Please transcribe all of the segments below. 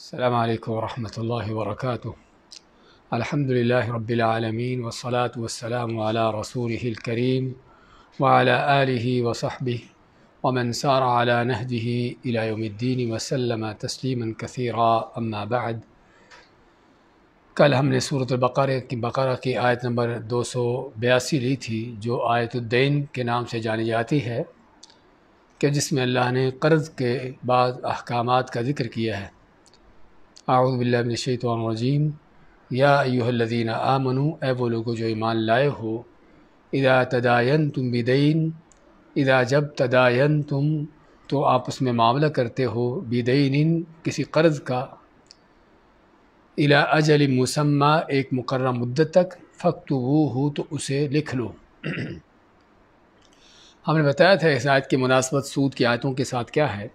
السلام علیکم ورحمۃ اللہ وبرکاتہ۔ الحمد للہ رب العالمین والصلاة والسلام علی رسولہ الکریم وعلی آلہ وصحبہ ومن سار علی نہجہ الی یوم الدین وسلم تسلیما کثیرا، اما بعد۔ کل ہم نے سورۃ بقرہ کی آیت نمبر 282 لی تھی، جو آیت الدین کے نام سے جانی جاتی ہے، کہ جس میں اللہ نے قرض کے بعض احکامات کا ذکر کیا ہے۔ اعوذ باللہ من الشیطان الرجیم، یا ایہا الذین آمنوا، اے وہ لوگو جو ایمان لائے ہو، اذا تداینتم بدین، اذا جب تداینتم تو آپس میں معاملہ کرتے ہو، بدین کسی قرض کا، الی اجل مسمی ایک مقررہ مدت تک، فاکتبوہ تو اسے لکھ لو۔ ہم نے بتایا تھا اس آیت کی مناسبت سود کی آیتوں کے ساتھ کیا ہے،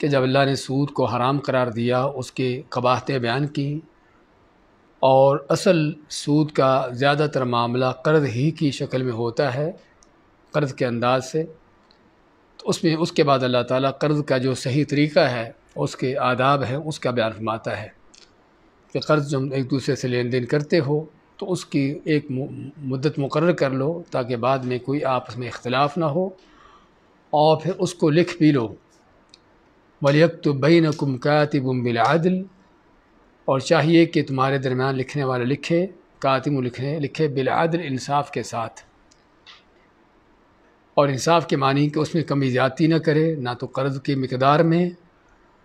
کہ جب اللہ نے سود کو حرام قرار دیا، اس کی قباحتیں بیان کی، اور اصل سود کا زیادہ تر معاملہ قرض ہی کی شکل میں ہوتا ہے، قرض کے انداز سے، تو اس کے بعد اللہ تعالیٰ قرض کا جو صحیح طریقہ ہے، اس کے آداب ہیں، اس کا بیان فرماتا ہے کہ قرض جب ایک دوسرے سے لین دین کرتے ہو تو اس کی ایک مدت مقرر کر لو، تاکہ بعد میں کوئی آپس میں اختلاف نہ ہو، اور پھر اس کو لکھ بھی لو۔ وَلْيَكْتُبْ بَيْنَكُمْ كَاتِبٌ بِالْعَدْلِ، اور چاہیے کہ تمہارے درمیان لکھنے والا لکھے، کاتب لکھے بالعدل، انصاف کے ساتھ، اور انصاف کے معنی کہ اس میں کمی زیادتی نہ کرے، نہ تو قرض کی مقدار میں،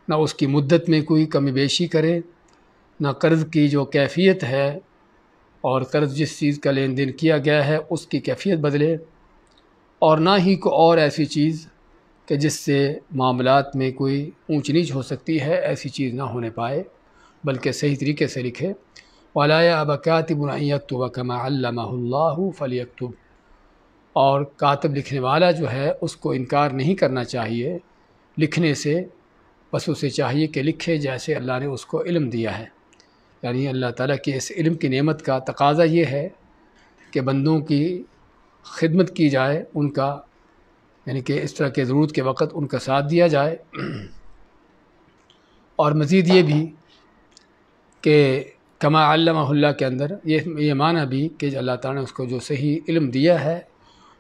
نہ اس کی مدت میں کوئی کمی بیشی کرے، نہ قرض کی جو کیفیت ہے اور قرض جس چیز کا لین دین کیا گیا ہے اس کی کیفیت بدلے، اور نہ ہی کوئی اور ایسی چیز کہ جس سے معاملات میں کوئی اونچ نیچ ہو سکتی ہے، ایسی چیز نہ ہونے پائے، بلکہ صحیح طریقے سے لکھے۔ وَلَا يَأْبَ كَاتِبٌ أَن يَكْتُبَ كَمَا عَلَّمَهُ اللَّهُ فَلْيَكْتُبْ، اور کاتب لکھنے والا جو ہے اس کو انکار نہیں کرنا چاہیے لکھنے سے، بس اسے چاہیے کہ لکھے جیسے اللہ نے اس کو علم دیا ہے۔ یعنی اللہ تعالیٰ کی اس علم کی نعمت کا تقاضا یہ ہے کہ بندوں کی خدمت کی جائے، ان کا یعنی کہ اس طرح کے ضرورت کے وقت ان کا ساتھ دیا جائے، اور مزید یہ بھی کہ کما علمہ اللہ کے اندر یہ معنی بھی کہ اللہ تعالیٰ نے اس کو جو صحیح علم دیا ہے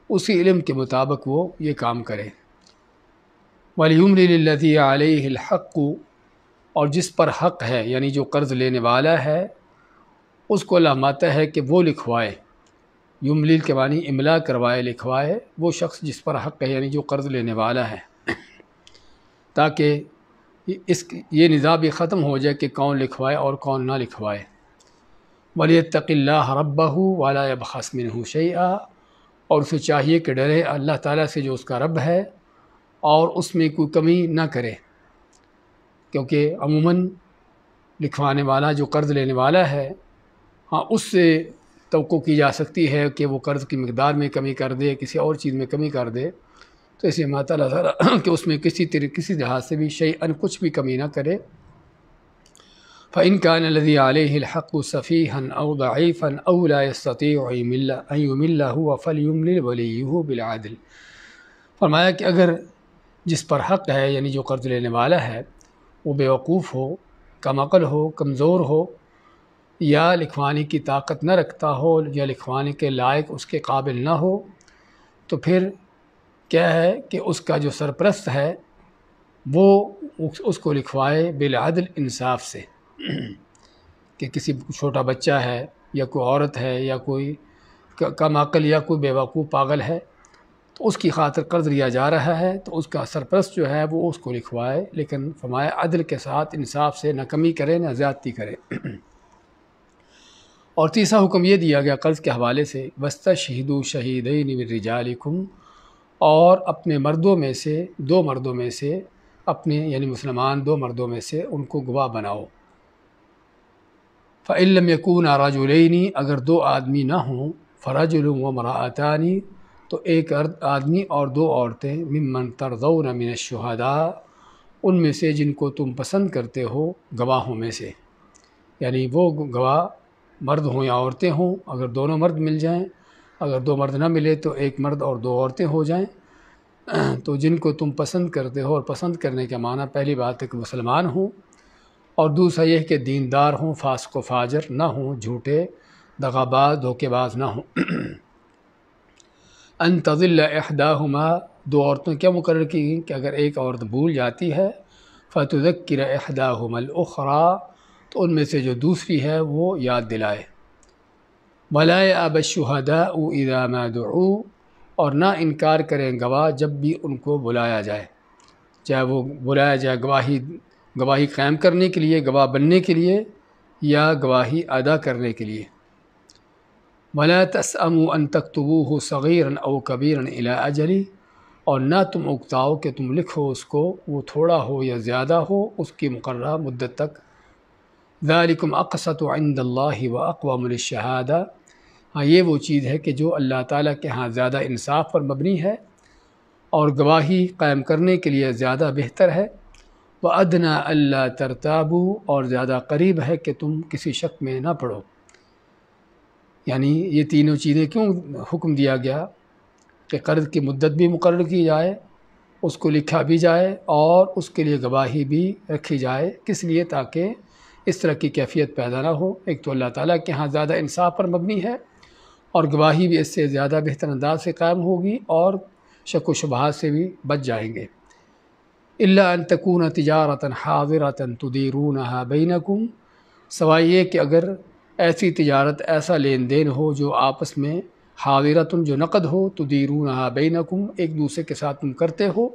اسی علم کے مطابق وہ یہ کام کرے۔ وَلْيُمْلِلِ الَّذِي عَلَيْهِ الْحَقُّ، اور جس پر حق ہے یعنی جو قرض لینے والا ہے اس کو اللہ ماتا ہے کہ وہ لکھوائے۔ یملیل کے معنی املا کروائے، لکھوائے، وہ شخص جس پر حق ہے یعنی جو قرض لینے والا ہے، تاکہ یہ نظام بھی ختم ہو جائے کہ کون لکھوائے اور کون نہ لکھوائے۔ وَلْيَتَّقِ اللَّهَ رَبَّهُ وَلَا يَبْخَسْ مِنْهُ شَيْئًا، اور اسے چاہیے کہ ڈرے اللہ تعالیٰ سے جو اس کا رب ہے، اور اس میں کوئی کمی نہ کرے، کیونکہ عموماً لکھوانے والا جو قرض لینے والا ہے، ہاں اس سے توقع کی جا سکتی ہے کہ وہ قرض کی مقدار میں کمی کر دے، کسی اور چیز میں کمی کر دے، تو اسے ماتا اللہ تعالیٰ کہ اس میں کسی لحاظ سے بھی شیئاً کچھ بھی کمی نہ کرے۔ فَإِنْ كَانَ الَّذِي عَلَيْهِ الْحَقُّ سَفِيهًا أَوْ ضَعِيفًا أَوْ لَا يَسْتَطِيعُ أَن يُمِلَّ هُوَ فَلْيُمْلِلْ وَلِيُّهُ بِالْعَدْلِ، فرمایا کہ اگر جس پر حق ہے یعنی جو قرض لینے والا ہے وہ بیوقوف ہو، کم عقل ہو، کمزور ہو، یا لکھوانے کی طاقت نہ رکھتا ہو، یا لکھوانے کے لائق اس کے قابل نہ ہو، تو پھر کیا ہے کہ اس کا جو سرپرست ہے وہ اس کو لکھوائے بالعدل، انصاف سے، کہ کسی چھوٹا بچہ ہے یا کوئی عورت ہے یا کوئی کم عقل یا کوئی بیوقوف پاگل ہے، تو اس کی خاطر قرض لیا جا رہا ہے، تو اس کا سرپرست جو ہے وہ اس کو لکھوائے، لیکن فرمایا عدل کے ساتھ، انصاف سے، نہ کمی کرے نہ زیادتی کرے۔ اور تیسرا حکم یہ دیا گیا قرض کے حوالے سے، وَاسْتَشْهِدُوا شَهِيدَيْنِ مِن رِجَالِكُمْ، اور اپنے مردوں میں سے، دو مردوں میں سے، اپنے یعنی مسلمان دو مردوں میں سے ان کو گواہ بناؤ۔ فَإِن لَّمْ يَكُونَا رَجُلَيْنِ، اگر دو آدمی نہ ہوں، فَرَجُلٌ وَامْرَأَتَانِ، تو ایک آدمی اور دو عورتیں، ممن ترضون من الشہداء، ان میں سے جن کو تم پسند کرتے ہو گواہوں میں سے، یعنی وہ گواہ مرد ہوں یا عورتیں ہوں، اگر دونوں مرد مل جائیں، اگر دو مرد نہ ملے تو ایک مرد اور دو عورتیں ہو جائیں، تو جن کو تم پسند کرتے ہو، اور پسند کرنے کا معنی پہلی بات ہے کہ مسلمان ہوں، اور دوسرا یہ کہ دیندار ہوں، فاسق و فاجر نہ ہوں، جھوٹے دغاباز دھوکے باز نہ ہوں۔ ان تضل احداہما، دو عورتوں کیا مقرر کی گئیں کہ اگر ایک عورت بھول جاتی ہے فتذکر احداہما الاخری، تو ان میں سے جو دوسری ہے وہ یاد دلائے۔ ولا یأبی الشہداء اذا ما دعوا، اور نہ انکار کریں گواہ جب بھی ان کو بلایا جائے، چاہے وہ بلایا جائے گواہی قائم کرنے کے لیے، گواہ بننے کے لیے، یا گواہی ادا کرنے کے لیے۔ ولا تسأموا ان تكتبوه صغيرا او كبيرا الى اجله، اور نہ تم اکتاؤ کہ تم لکھو اس کو، وہ تھوڑا ہو یا زیادہ ہو، اس کی مقررہ مدت تک۔ ذالکم اقسط عند اللہ واقوم للشہادہ، ہاں یہ وہ چیز ہے کہ جو اللہ تعالیٰ کے ہاں زیادہ انصاف پر مبنی ہے اور گواہی قائم کرنے کے لیے زیادہ بہتر ہے۔ وَأَدْنَىٰ أَلَّا تَرْتَابُوا، اور زیادہ قریب ہے کہ تم کسی شک میں نہ پڑو۔ یعنی یہ تینوں چیزیں کیوں حکم دیا گیا کہ قرض کی مدت بھی مقرر کی جائے، اس کو لکھا بھی جائے اور اس کے لیے گواہی بھی رکھی جائے، کس لیے؟ تاکہ اس طرح کی کیفیت پیدا نہ ہو۔ ایک تو اللہ تعالیٰ کے ہاں زیادہ انصاف پر مبنی ہے، اور گواہی بھی اس سے زیادہ بہتر انداز سے قائم ہوگی، اور شک و شبہات سے بھی بچ جائیں گے۔ الا ان تکون تجارۃ حاضرۃ تدیرونها بینکم، سوائے یہ کہ اگر ایسی تجارت، ایسا لین دین ہو جو آپس میں حاضرۃ، جو نقد ہو، تدیرونها بینکم، ایک دوسرے کے ساتھ تم کرتے ہو۔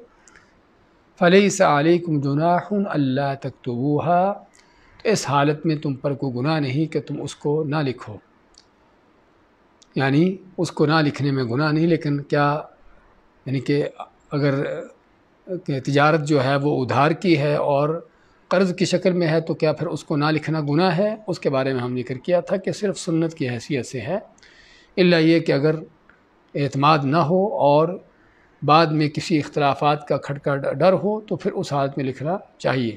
فلیس علیکم جناح الا تکتبوها، تو اس حالت میں تم پر کوئی گناہ نہیں کہ تم اس کو نہ لکھو، یعنی اس کو نہ لکھنے میں گناہ نہیں، لیکن کیا یعنی کہ اگر تجارت جو ہے وہ ادھار کی ہے اور قرض کی شکل میں ہے تو کیا پھر اس کو نہ لکھنا گناہ ہے؟ اس کے بارے میں ہم ذکر کیا تھا کہ صرف سنت کی حیثیت سے ہے، الا یہ کہ اگر اعتماد نہ ہو اور بعد میں کسی اختلافات کا کھٹکا ڈر ہو تو پھر اس حالت میں لکھنا چاہیے۔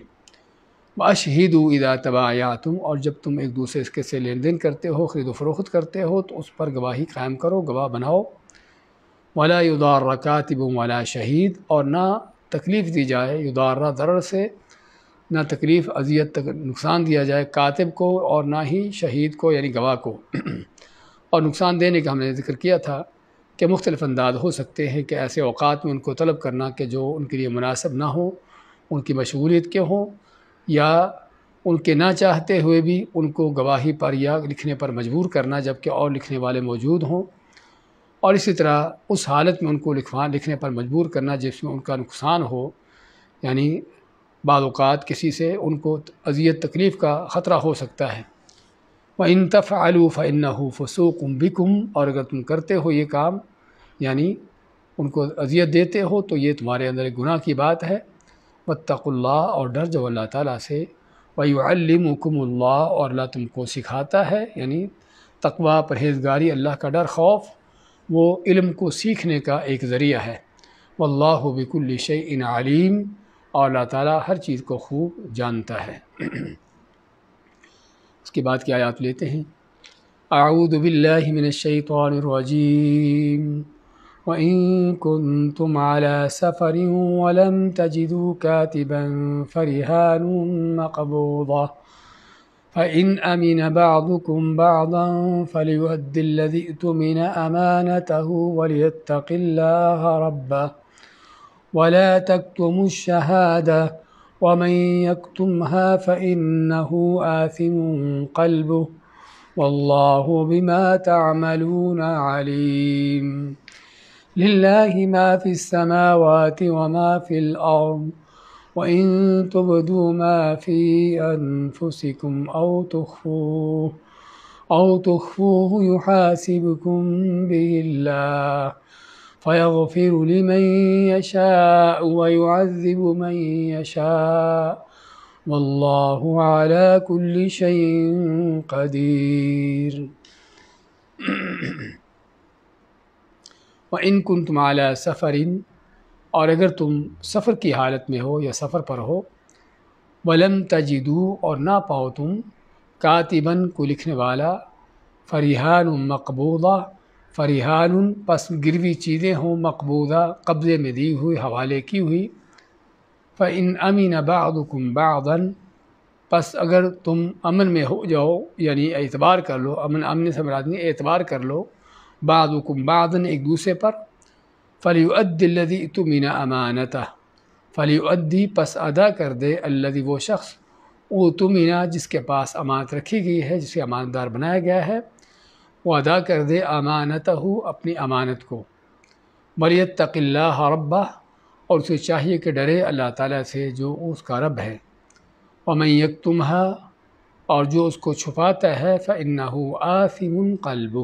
وَأَشْهِدُوا إِذَا تَبَايَعْتُمْ، اور جب تم ایک دوسرے کے سے لین دین کرتے ہو، خرید و فروخت کرتے ہو، تو اس پر گواہی قائم کرو، گواہ بناؤ۔ وَلَا يُضَارَّ كَاتِبٌ وَلَا شَهِيدٌ، اور نہ تکلیف دی جائے، یضارہ ضرر سے، نہ تکلیف، اذیت، نقصان دیا جائے کاتب کو، اور نہ ہی شہید کو یعنی گواہ کو۔ اور نقصان دینے کا ہم نے ذکر کیا تھا کہ مختلف انداز ہو سکتے ہیں کہ ایسے اوقات میں ان کو طلب کرنا کہ جو ان کے لیے مناسب نہ ہو، ان کی مشغولیت کے ہوں، یا ان کے نہ چاہتے ہوئے بھی ان کو گواہی پر یا لکھنے پر مجبور کرنا جبکہ اور لکھنے والے موجود ہوں، اور اسی طرح اس حالت میں ان کو لکھنے پر مجبور کرنا جس میں ان کا نقصان ہو، یعنی بعض اوقات کسی سے ان کو اذیت تکلیف کا خطرہ ہو سکتا ہے۔ وَإِن تَفْعَلُوا فَإِنَّهُ فُسُوقٌ بِكُمْ، اور اگر تم کرتے ہو یہ کام، یعنی ان کو اذیت دیتے ہو، تو یہ تمہارے اندر ایک گناہ کی بات ہے۔ وَاتَّقُوا اللَّهَ، اور ڈر جاؤ اللہ تعالیٰ سے۔ وَيُعَلِّمُكُمُ اللَّهُ، اور اللہ تم کو سکھاتا ہے، یعنی تقویٰ، پرہیزگاری، اللہ کا ڈر، خوف، وہ علم کو سیکھنے کا ایک ذریعہ ہے۔ وَاللَّهُ بِكُلِّ شَيْءٍ عَلِيمٌ، اور اللہ تعالیٰ ہر چیز کو خوب جانتا ہے۔ اس کے بعد کی آیات لیتے ہیں۔ اعوذ باللہ من الشیطان الرجیم۔ وَإِن كُنتُمْ عَلَى سَفَرٍ وَلَمْ تَجِدُوا كَاتِبًا فَرِهَانٌ مَّقْبُوضَةٌ فَإِنْ أَمِنَ بَعْضُكُمْ بَعْضًا فَلْيُؤَدِّ الَّذِي اؤْتُمِنَ أَمَانَتَهُ وَلْيَتَّقِ اللَّهَ رَبَّهُ وَلَا تَكْتُمُوا الشَّهَادَةَ وَمَن يَكْتُمْهَا فَإِنَّهُ آثِمٌ قَلْبُهُ وَاللَّهُ بِمَا تَعْمَلُونَ عَلِيمٌ۔ لِلَّهِ مَا فِي السَّمَاوَاتِ وَمَا فِي الْأَرْضِ وَإِن تُبْدُوا مَا فِي أَنفُسِكُمْ أَوْ تُخْفُوهُ يُحَاسِبْكُم بِهِ اللَّهُ فَيَغْفِرُ لِمَن يَشَاءُ وَيُعَذِّبُ مَن يَشَاءُ وَاللَّهُ عَلَى كُلِّ شَيْءٍ قَدِيرٌ۔ وَإِن كُنتُمْ عَلَى سَفَرٍ، اور اگر تم سفر کی حالت میں ہو یا سفر پر ہو، وَلَمْ تَجِدُوا، اور نہ پاؤ تم، کاتباً کو لکھنے والا، فَرِهَانٌ مَّقْبُوضَةٌ، فَرِهَانٌ پس گروی چیزیں ہوں، مقبوضہ قبضے میں دی ہوئی، حوالے کی ہوئی، فَإِنْ أَمِنَ بَعْضُكُمْ بَعْضًا، پس اگر تم امن میں ہو جاؤ، یعنی اعتبار کر لو، امن سے مراد نہیں، اعتبار کر لو بعضکم بعضاً ایک دوسرے پر، فلیؤدی الذی اؤتمن امانتہ، فلیؤدی پس ادا کر دے الذی وہ شخص اؤتمن جس کے پاس امانت رکھی گئی ہے، جسے امانت دار بنایا گیا ہے، وہ ادا کر دے امانتہ اپنی امانت کو، ولیتق اللہ ربہ اور اسے چاہیے کہ ڈرے اللہ تعالیٰ سے جو اس کا رب ہے، ومن یکتمھا اور جو اس کو چھپاتا ہے فإنہ آثم قلبہ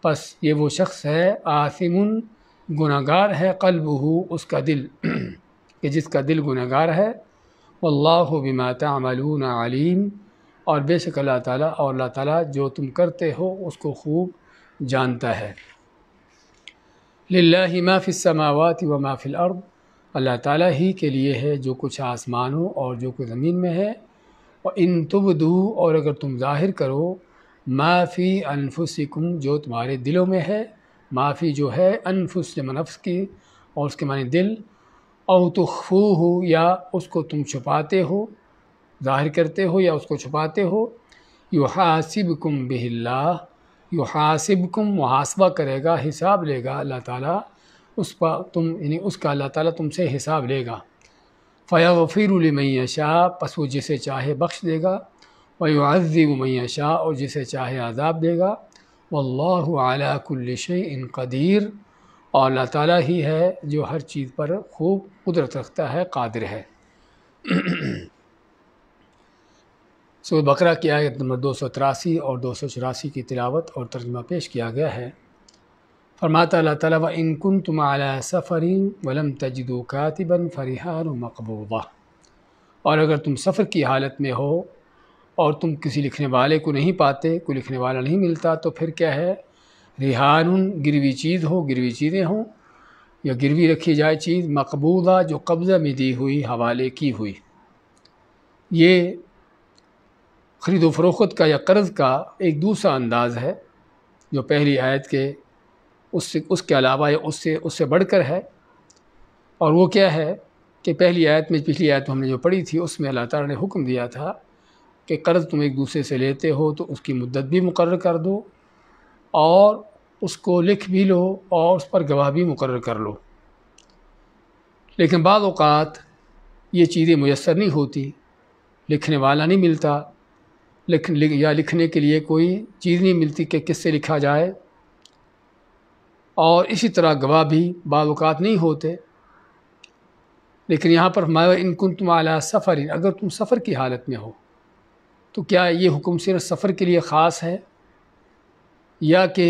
پس یہ وہ شخص ہے آثم گناہگار ہے قلبہ اس کا دل کہ جس کا دل گناہگار ہے، واللہ بما تعملون علیم اور بے شک اللہ تعالیٰ جو تم کرتے ہو اس کو خوب جانتا ہے۔ للہ ما فی السماوات وما فی الارض اللہ تعالیٰ ہی کے لیے ہے جو کچھ آسمانوں اور جو کچھ زمین میں ہے، وَإِن تُبْدُوا اور اگر تم ظاہر کرو ما فی انفسکم جو تمہارے دلوں میں ہے، ما فی جو ہے انفس جمع نفس کی اور اس کے معنی دل، او تخفوہ یا اس کو تم چھپاتے ہو، ظاہر کرتے ہو یا اس کو چھپاتے ہو، یحاسبکم بہ اللہ یحاسبکم محاسبہ کرے گا، حساب لے گا اللہ تعالیٰ اس پر یعنی اس کا اللہ تعالیٰ تم سے حساب لے گا، فیغفر لمن یشاء پس وہ جسے چاہے بخش دے گا، ویعذب من یشاء اور جسے چاہے عذاب دے گا، واللہ علی کل شیء قدیر اور اللہ تعالیٰ ہی ہے جو ہر چیز پر خوب قدرت رکھتا ہے، قادر ہے۔ سورۃ بقرہ کی آیت نمبر 283 اور 284 کی تلاوت اور ترجمہ پیش کیا گیا ہے۔ فرماتا اللہ تعالیٰ وَإِن كُنتُمْ عَلَىٰ سَفَرٍ وَلَمْ تَجِدُوا كَاتِبًا فَرِهَانٌ مَقْبُوضَةٌ اور اگر تم سفر کی حالت میں ہو اور تم کسی لکھنے والے کو نہیں پاتے، کوئی لکھنے والا نہیں ملتا، تو پھر کیا ہے، ریحان گروی چیز ہو، گروی چیزیں ہوں یا گروی رکھی جائے چیز، مقبوضہ جو قبضہ میں دی ہوئی، حوالے کی ہوئی۔ یہ خرید و فروخت کا یا قرض کا ایک دوسرا انداز ہے جو پہلی آیت کے اس کے علاوہ یا اس سے بڑھ کر ہے، اور وہ کیا ہے کہ پچھلی آیت میں ہم نے جو پڑھی تھی اس میں اللہ تعالیٰ نے حکم دیا تھا کہ قرض تم ایک دوسرے سے لیتے ہو تو اس کی مدت بھی مقرر کر دو اور اس کو لکھ بھی لو اور اس پر گواہ بھی مقرر کر لو، لیکن بعض اوقات یہ چیزیں میسر نہیں ہوتی، لکھنے والا نہیں ملتا، یا لکھنے کے لیے کوئی چیز نہیں ملتی کہ کس سے لکھا جائے، اور اسی طرح گواہ بھی بعض اوقات نہیں ہوتے۔ لیکن یہاں پر ان کنتم علی سفر اگر تم سفر کی حالت میں ہو تو کیا یہ حکم صرف سفر کے لیے خاص ہے، یا کہ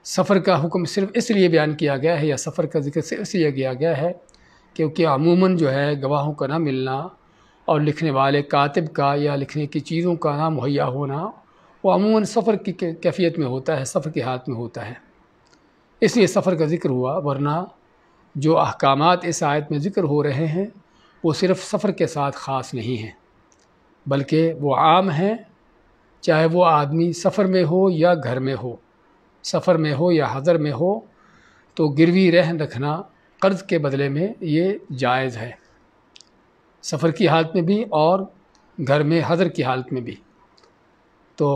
سفر کا حکم صرف اس لیے بیان کیا گیا ہے، یا سفر کا ذکر صرف اس لیے کیا گیا ہے کیونکہ عموماً جو ہے گواہوں کا نہ ملنا اور لکھنے والے کاتب کا یا لکھنے کی چیزوں کا نہ مہیا ہونا وہ عموماً سفر کی کیفیت میں ہوتا ہے، سفر کی حالت میں ہوتا ہے، اس لیے سفر کا ذکر ہوا، ورنہ جو احکامات اس آیت میں ذکر ہو رہے ہیں وہ صرف سفر کے ساتھ خاص نہیں ہیں، بلکہ وہ عام ہیں، چاہے وہ آدمی سفر میں ہو یا گھر میں ہو، سفر میں ہو یا حضر میں ہو، تو گروی رہن رکھنا قرض کے بدلے میں یہ جائز ہے، سفر کی حالت میں بھی اور گھر میں حضر کی حالت میں بھی۔ تو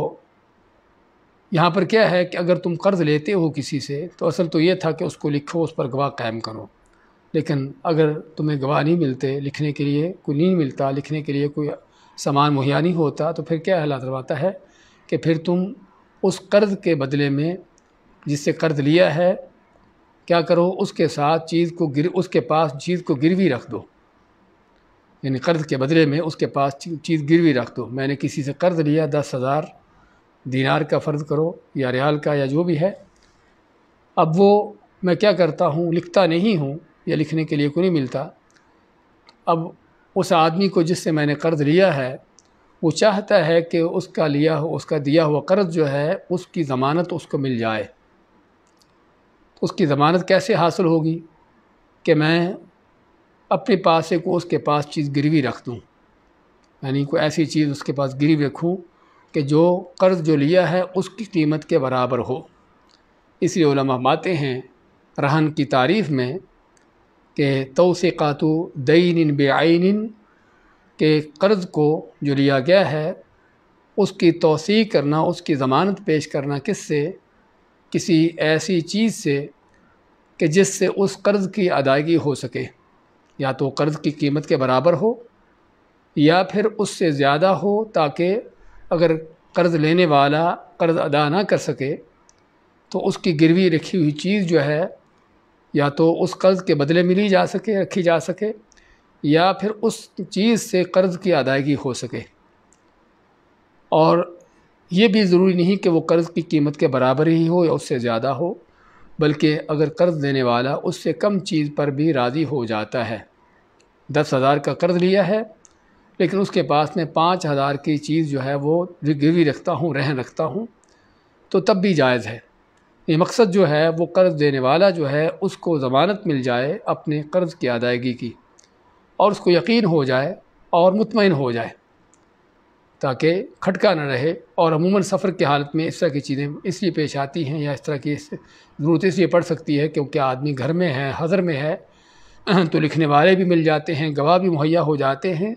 یہاں پر کیا ہے کہ اگر تم قرض لیتے ہو کسی سے تو اصل تو یہ تھا کہ اس کو لکھو، اس پر گواہ قائم کرو، لیکن اگر تمہیں گواہ نہیں ملتے، لکھنے کے لیے کوئی نہیں ملتا، لکھنے کے لیے کوئی سامان مہیا نہیں ہوتا، تو پھر کیا حالات رواتا ہے کہ پھر تم اس قرض کے بدلے میں جس سے قرض لیا ہے کیا کرو، اس کے ساتھ اس کے پاس چیز کو گروی رکھ دو، یعنی قرض کے بدلے میں اس کے پاس چیز گروی رکھ دو۔ میں نے کسی سے قرض لیا 10,000 دینار کا فرض کرو یا ریال کا یا جو بھی ہے، اب وہ میں کیا کرتا ہوں، لکھتا نہیں ہوں یا لکھنے کے لیے کوئی نہیں ملتا، اب اس آدمی کو جس سے میں نے قرض لیا ہے وہ چاہتا ہے کہ اس کا دیا ہوا قرض جو ہے اس کی ضمانت اس کو مل جائے۔ اس کی ضمانت کیسے حاصل ہوگی کہ میں اپنے پاس سے اس کے پاس چیز گروی رکھ دوں، یعنی کوئی ایسی چیز اس کے پاس گروی رکھوں کہ جو قرض جو لیا ہے اس کی قیمت کے برابر ہو۔ اس لیے علماء ماتے ہیں رہن کی تعریف میں کہ توثیقات دین بعین کہ قرض کو جو لیا گیا ہے اس کی توثیق کرنا، اس کی ضمانت پیش کرنا کس سے؟ کسی ایسی چیز سے کہ جس سے اس قرض کی ادائیگی ہو سکے، یا تو قرض کی قیمت کے برابر ہو یا پھر اس سے زیادہ ہو، تاکہ اگر قرض لینے والا قرض ادا نہ کر سکے تو اس کی گروی رکھی ہوئی چیز جو ہے یا تو اس قرض کے بدلے میں لی جا سکے، رکھی جا سکے، یا پھر اس چیز سے قرض کی ادائیگی ہو سکے۔ اور یہ بھی ضروری نہیں کہ وہ قرض کی قیمت کے برابر ہی ہو یا اس سے زیادہ ہو، بلکہ اگر قرض دینے والا اس سے کم چیز پر بھی راضی ہو جاتا ہے، 10,000 کا قرض لیا ہے لیکن اس کے پاس میں 5,000 کی چیز جو ہے وہ گروی رکھتا ہوں، رہن رکھتا ہوں، تو تب بھی جائز ہے۔ یہ مقصد جو ہے وہ قرض دینے والا جو ہے اس کو ضمانت مل جائے اپنے قرض کی ادائیگی کی، اور اس کو یقین ہو جائے اور مطمئن ہو جائے، تاکہ کھٹکا نہ رہے۔ اور عموماً سفر کی حالت میں اس طرح کی چیزیں اس لیے پیش آتی ہیں، یا اس طرح کی ضرورت اس لیے پڑ سکتی ہے کیونکہ آدمی گھر میں ہے، حضر میں ہے، تو لکھنے والے بھی مل جاتے ہیں، گواہ بھی مہیا ہو جاتے ہیں،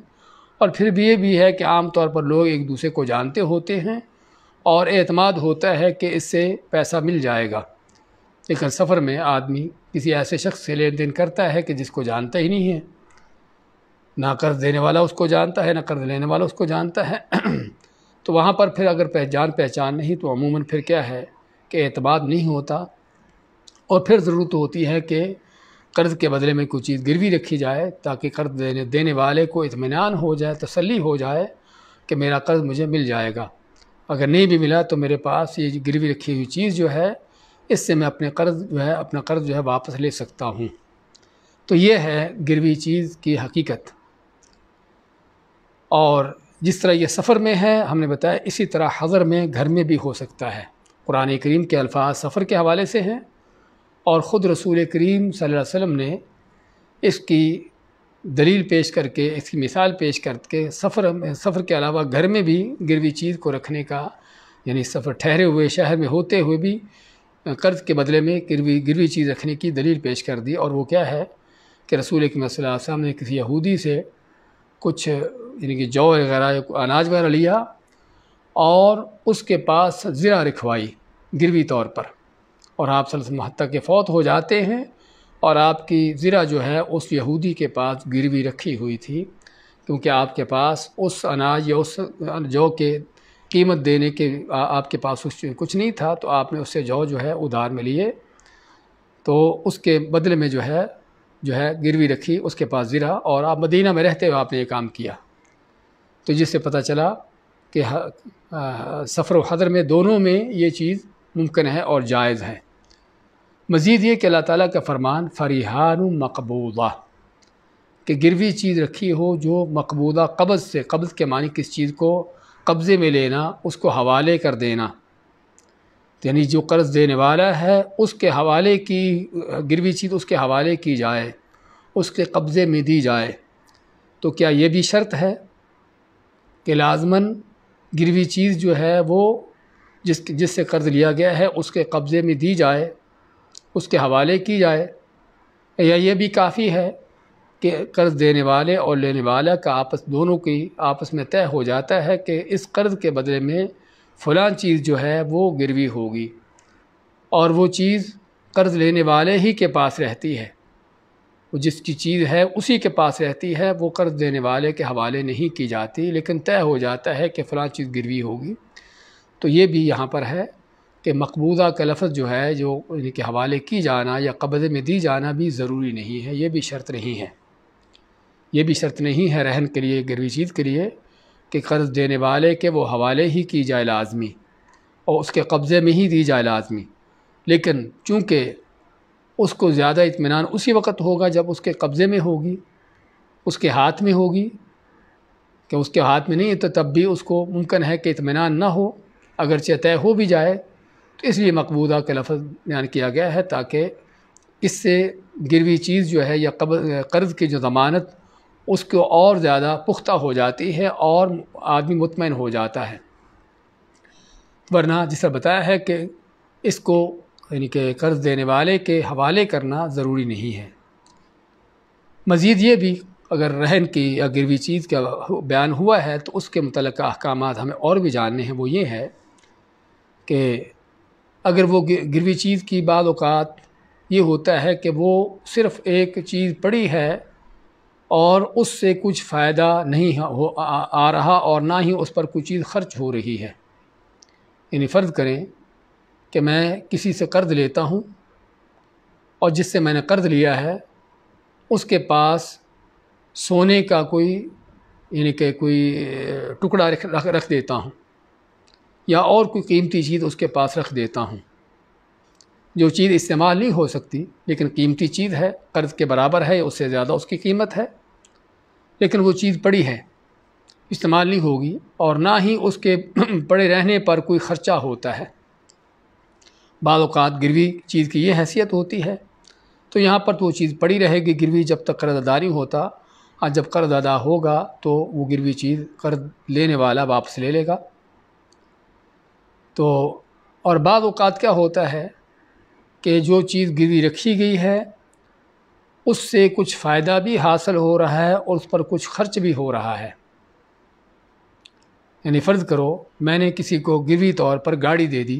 اور پھر بھی یہ بھی ہے کہ عام طور پر لوگ ایک دوسرے کو جانتے ہوتے ہیں اور اعتماد ہوتا ہے کہ اس سے پیسہ مل جائے گا۔ لیکن سفر میں آدمی کسی ایسے شخص سے لین دین کرتا ہے کہ جس کو جانتا ہی نہیں ہے، نہ قرض دینے والا اس کو جانتا ہے، نہ قرض لینے والا اس کو جانتا ہے تو وہاں پر پھر اگر پہچان نہیں تو عموماً پھر کیا ہے کہ اعتماد نہیں ہوتا، اور پھر ضرورت ہوتی ہے کہ قرض کے بدلے میں کوئی چیز گروی رکھی جائے تاکہ قرض دینے والے کو اطمینان ہو جائے، تسلی ہو جائے کہ میرا قرض مجھے مل جائے گا، اگر نہیں بھی ملا تو میرے پاس یہ گروی رکھی ہوئی چیز جو ہے اس سے میں اپنا قرض جو ہے واپس لے سکتا ہوں۔ تو یہ ہے گروی چیز کی حقیقت۔ اور جس طرح یہ سفر میں ہے ہم نے بتایا، اسی طرح حضر میں، گھر میں بھی ہو سکتا ہے۔ قرآن کریم کے الفاظ سفر کے حوالے سے ہیں، اور خود رسول کریم صلی اللہ علیہ وسلم نے اس کی دلیل پیش کر کے، اس کی مثال پیش کر کے سفر کے علاوہ گھر میں بھی گروی چیز کو رکھنے کا، یعنی سفر ٹھہرے ہوئے شہر میں ہوتے ہوئے بھی قرض کے بدلے میں گروی چیز رکھنے کی دلیل پیش کر دی۔ اور وہ کیا ہے کہ رسول کریم صلی اللہ علیہ وسلم نے کسی یہودی سے کچھ یعنی کہ جو وغیرہ، اناج وغیرہ لیا اور اس کے پاس زرہ رکھوائی گروی طور پر، اور آپ صلی اللہ علیہ وسلم حتیٰ کہ فوت ہو جاتے ہیں اور آپ کی زرہ جو ہے اس یہودی کے پاس گروی رکھی ہوئی تھی، کیونکہ آپ کے پاس اس اناج یا اس جو کے قیمت دینے کے آپ کے پاس کچھ نہیں تھا، تو آپ نے اس سے جو ہے ادھار میں لیے، تو اس کے بدلے میں جو ہے گروی رکھی اس کے پاس زرہ، اور آپ مدینہ میں رہتے ہوئے آپ نے یہ کام کیا، تو جس سے پتہ چلا کہ سفر و حضر میں دونوں میں یہ چیز ممکن ہے اور جائز ہے۔ مزید یہ کہ اللہ تعالیٰ کا فرمان فریحان مقبوضہ، کہ گروی چیز رکھی ہو جو مقبوضہ، قبض کے معنی کس چیز کو قبضے میں لینا، اس کو حوالے کر دینا، یعنی جو قرض دینے والا ہے اس کے حوالے کی گروی چیز اس کے حوالے کی جائے، اس کے قبضے میں دی جائے۔ تو کیا یہ بھی شرط ہے کہ لازماً گروی چیز جو ہے وہ جس سے قرض لیا گیا ہے اس کے قبضے میں دی جائے، اس کے حوالے کی جائے، یا یہ بھی کافی ہے کہ قرض دینے والے اور لینے والا کا دونوں کی آپس میں طے ہو جاتا ہے کہ اس قرض کے بدلے میں فلاں چیز جو ہے وہ گروی ہوگی، اور وہ چیز قرض لینے والے ہی کے پاس رہتی ہے، وہ جس کی چیز ہے اسی کے پاس رہتی ہے، وہ قرض دینے والے کے حوالے نہیں کی جاتی، لیکن طے ہو جاتا ہے کہ فلاں چیز گروی ہوگی۔ تو یہ بھی یہاں پر ہے کہ مقبوضہ کا لفظ جو ہے جو یعنی کہ حوالے کی جانا یا قبضے میں دی جانا بھی ضروری نہیں ہے، یہ بھی شرط نہیں ہے، یہ بھی شرط نہیں ہے رہن کے لیے، گروی چیز کے لیے، کہ قرض دینے والے کے وہ حوالے ہی کی جائے لازمی اور اس کے قبضے میں ہی دی جائے لازمی، لیکن چونکہ اس کو زیادہ اطمینان اسی وقت ہوگا جب اس کے قبضے میں ہوگی، اس کے ہاتھ میں ہوگی، کہ اس کے ہاتھ میں نہیں ہے تو تب بھی اس کو ممکن ہے کہ اطمینان نہ ہو، اگرچہ طے ہو بھی جائے، تو اس لیے مقبوضہ کا لفظ بیان کیا گیا ہے تاکہ اس سے گروی چیز جو ہے یا قرض کی جو ضمانت اس کو اور زیادہ پختہ ہو جاتی ہے اور آدمی مطمئن ہو جاتا ہے، ورنہ جس طرح بتایا ہے کہ اس کو یعنی کہ قرض دینے والے کے حوالے کرنا ضروری نہیں ہے۔ مزید یہ بھی اگر رہن کی یا گروی چیز کا بیان ہوا ہے تو اس کے متعلقہ احکامات ہمیں اور بھی جاننے ہیں۔ وہ یہ ہے کہ اگر وہ گروی چیز کی بعض اوقات یہ ہوتا ہے کہ وہ صرف ایک چیز پڑی ہے اور اس سے کچھ فائدہ نہیں آ رہا اور نہ ہی اس پر کوئی چیز خرچ ہو رہی ہے۔ یعنی فرض کریں کہ میں کسی سے قرض لیتا ہوں اور جس سے میں نے قرض لیا ہے اس کے پاس سونے کا کوئی یعنی کہ کوئی ٹکڑا رکھ دیتا ہوں یا اور کوئی قیمتی چیز اس کے پاس رکھ دیتا ہوں، جو چیز استعمال نہیں ہو سکتی لیکن قیمتی چیز ہے، قرض کے برابر ہے، اس سے زیادہ اس کی قیمت ہے، لیکن وہ چیز پڑی ہے، استعمال نہیں ہوگی اور نہ ہی اس کے پڑے رہنے پر کوئی خرچہ ہوتا ہے۔ بعض اوقات گروی چیز کی یہ حیثیت ہوتی ہے تو یہاں پر تو وہ چیز پڑی رہے گی گروی جب تک قرض ادا نہیں ہوتا، اور جب قرض ادا ہوگا تو وہ گروی چیز قرض لینے والا واپس لے لے گا۔ تو اور بعض اوقات کیا ہوتا ہے کہ جو چیز گروی رکھی گئی ہے اس سے کچھ فائدہ بھی حاصل ہو رہا ہے اور اس پر کچھ خرچ بھی ہو رہا ہے۔ یعنی فرض کرو میں نے کسی کو گروی طور پر گاڑی دے دی،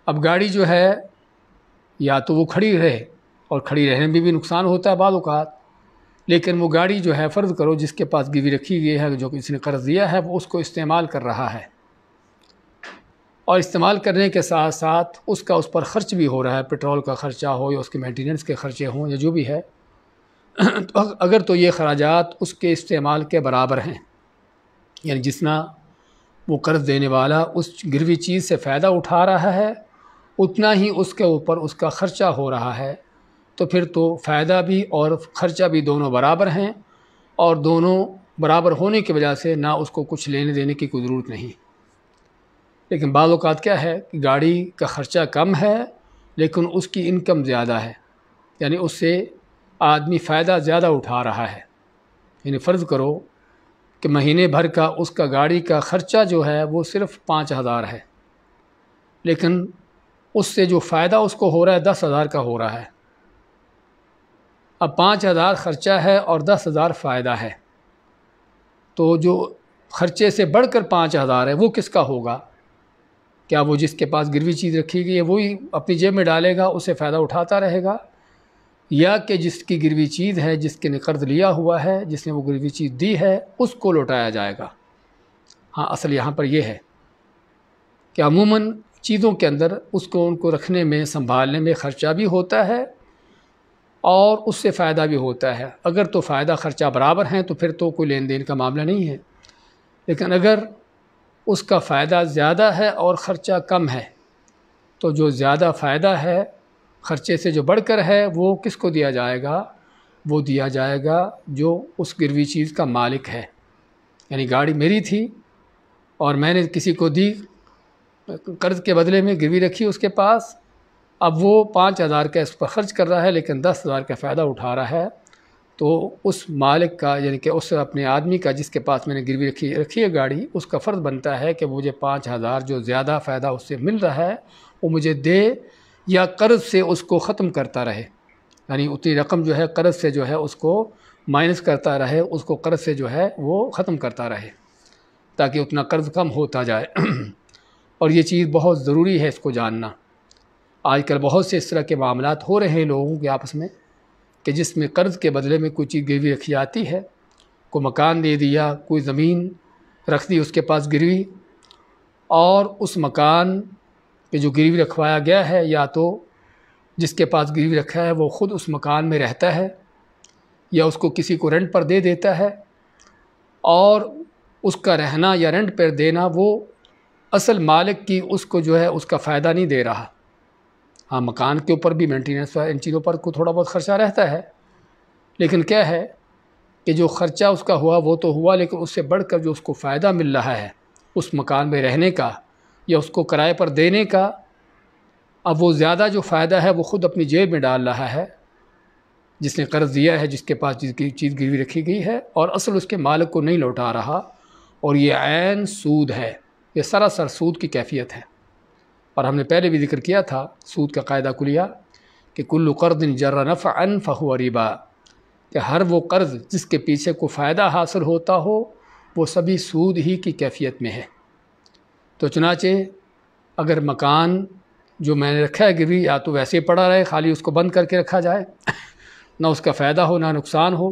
اب گاڑی جو ہے یا تو وہ کھڑی رہے اور کھڑی رہنے میں بھی نقصان ہوتا ہے بعض اوقات، لیکن وہ گاڑی جو ہے فرض کرو جس کے پاس گروی رکھی گئی ہے، جو کسی نے قرض دیا ہے، وہ اس کو استعمال کر رہا ہے اور استعمال کرنے کے ساتھ ساتھ اس کا اس پر خرچ بھی ہو رہا ہے، پیٹرول کا خرچہ ہو یا اس کے مینٹیننس کے خرچے ہوں یا جو بھی ہے، اگر تو یہ خراجات اس کے استعمال کے برابر ہیں، یعنی جتنا وہ قرض دینے والا اس گروی چیز سے فائدہ اٹھا رہا ہے اتنا ہی اس کے اوپر اس کا خرچہ ہو رہا ہے، تو پھر تو فائدہ بھی اور خرچہ بھی دونوں برابر ہیں اور دونوں برابر ہونے کی وجہ سے نہ اس کو کچھ لینے دینے کی کوئی ضرورت نہیں۔ لیکن بعض اوقات کیا ہے کہ گاڑی کا خرچہ کم ہے لیکن اس کی انکم زیادہ ہے، یعنی اس سے آدمی فائدہ زیادہ اٹھا رہا ہے۔ یعنی فرض کرو کہ مہینے بھر کا اس کا گاڑی کا خرچہ جو ہے وہ صرف 5,000 ہے، لیکن اس سے جو فائدہ اس کو ہو رہا ہے 10,000 کا ہو رہا ہے۔ اب 5,000 خرچہ ہے اور 10,000 فائدہ ہے، تو جو خرچے سے بڑھ کر 5,000 ہے وہ کس کا ہوگا؟ کیا وہ جس کے پاس گروی چیز رکھی گئی ہے وہی اپنی جیب میں ڈالے گا، اسے فائدہ اٹھاتا رہے گا، یا کہ جس کی گروی چیز ہے، جس کے نے قرض لیا ہوا ہے، جس نے وہ گروی چیز دی ہے، اس کو لوٹایا جائے گا؟ ہاں، اصل یہاں پر یہ ہے کہ عموماً چیزوں کے اندر اس کو ان کو رکھنے میں سنبھالنے میں خرچہ بھی ہوتا ہے اور اس سے فائدہ بھی ہوتا ہے۔ اگر تو فائدہ خرچہ برابر ہیں تو پھر تو کوئی لین دین کا معاملہ نہیں ہے، لیکن اگر اس کا فائدہ زیادہ ہے اور خرچہ کم ہے تو جو زیادہ فائدہ ہے خرچے سے جو بڑھ کر ہے وہ کس کو دیا جائے گا؟ وہ دیا جائے گا جو اس گروی چیز کا مالک ہے۔ یعنی گاڑی میری تھی اور میں نے کسی کو دی، قرض کے بدلے میں گروی رکھی اس کے پاس، اب وہ 5,000 کا اس پر خرچ کر رہا ہے لیکن 10,000 کا فائدہ اٹھا رہا ہے، تو اس مالک کا یعنی کہ اس اپنے آدمی کا جس کے پاس میں نے گروی رکھی ہے گاڑی، اس کا فرض بنتا ہے کہ مجھے 5,000 جو زیادہ فائدہ اس سے مل رہا ہے وہ مجھے دے یا قرض سے اس کو ختم کرتا رہے، یعنی اتنی رقم جو ہے قرض سے جو ہے اس کو مائنس کرتا رہے، اس کو قرض سے جو ہے وہ ختم کرتا رہے تاکہ اتنا قرض کم ہوتا جائے۔ اور یہ چیز بہت ضروری ہے اس کو جاننا۔ آج کل بہت سے اس طرح کے معاملات ہو رہے ہیں لوگوں کے آپس میں کہ جس میں قرض کے بدلے میں کوئی چیز گروی رکھی جاتی ہے، کوئی مکان دے دیا، کوئی زمین رکھ دی اس کے پاس گروی، اور اس مکان پہ جو گروی رکھوایا گیا ہے یا تو جس کے پاس گروی رکھا ہے وہ خود اس مکان میں رہتا ہے یا اس کو کسی کو رینٹ پر دے دیتا ہے، اور اس کا رہنا یا رینٹ پر دینا وہ اصل مالک کی اس کو جو ہے اس کا فائدہ نہیں دے رہا۔ ہاں، مکان کے اوپر بھی مینٹیننس ان چیزوں پر کو تھوڑا بہت خرچہ رہتا ہے، لیکن کیا ہے کہ جو خرچہ اس کا ہوا وہ تو ہوا، لیکن اس سے بڑھ کر جو اس کو فائدہ مل رہا ہے اس مکان میں رہنے کا یا اس کو کرائے پر دینے کا، اب وہ زیادہ جو فائدہ ہے وہ خود اپنی جیب میں ڈال رہا ہے جس نے قرض دیا ہے، جس کے پاس جس کی چیز گروی رکھی گئی ہے، اور اصل اس کے مالک کو نہیں لوٹا رہا، اور یہ عین سود ہے، یہ سراسر سود کی کیفیت ہے۔ اور ہم نے پہلے بھی ذکر کیا تھا سود کا قاعدہ کلیہ کہ کل قرض جر نفعا فهو ربا، کہ ہر وہ قرض جس کے پیچھے کو فائدہ حاصل ہوتا ہو وہ سبھی سود ہی کی کیفیت میں ہے۔ تو چنانچہ اگر مکان جو میں نے رکھا ہے گروی یا تو ویسے پڑا رہے، خالی اس کو بند کر کے رکھا جائے، نہ اس کا فائدہ ہو نہ نقصان ہو،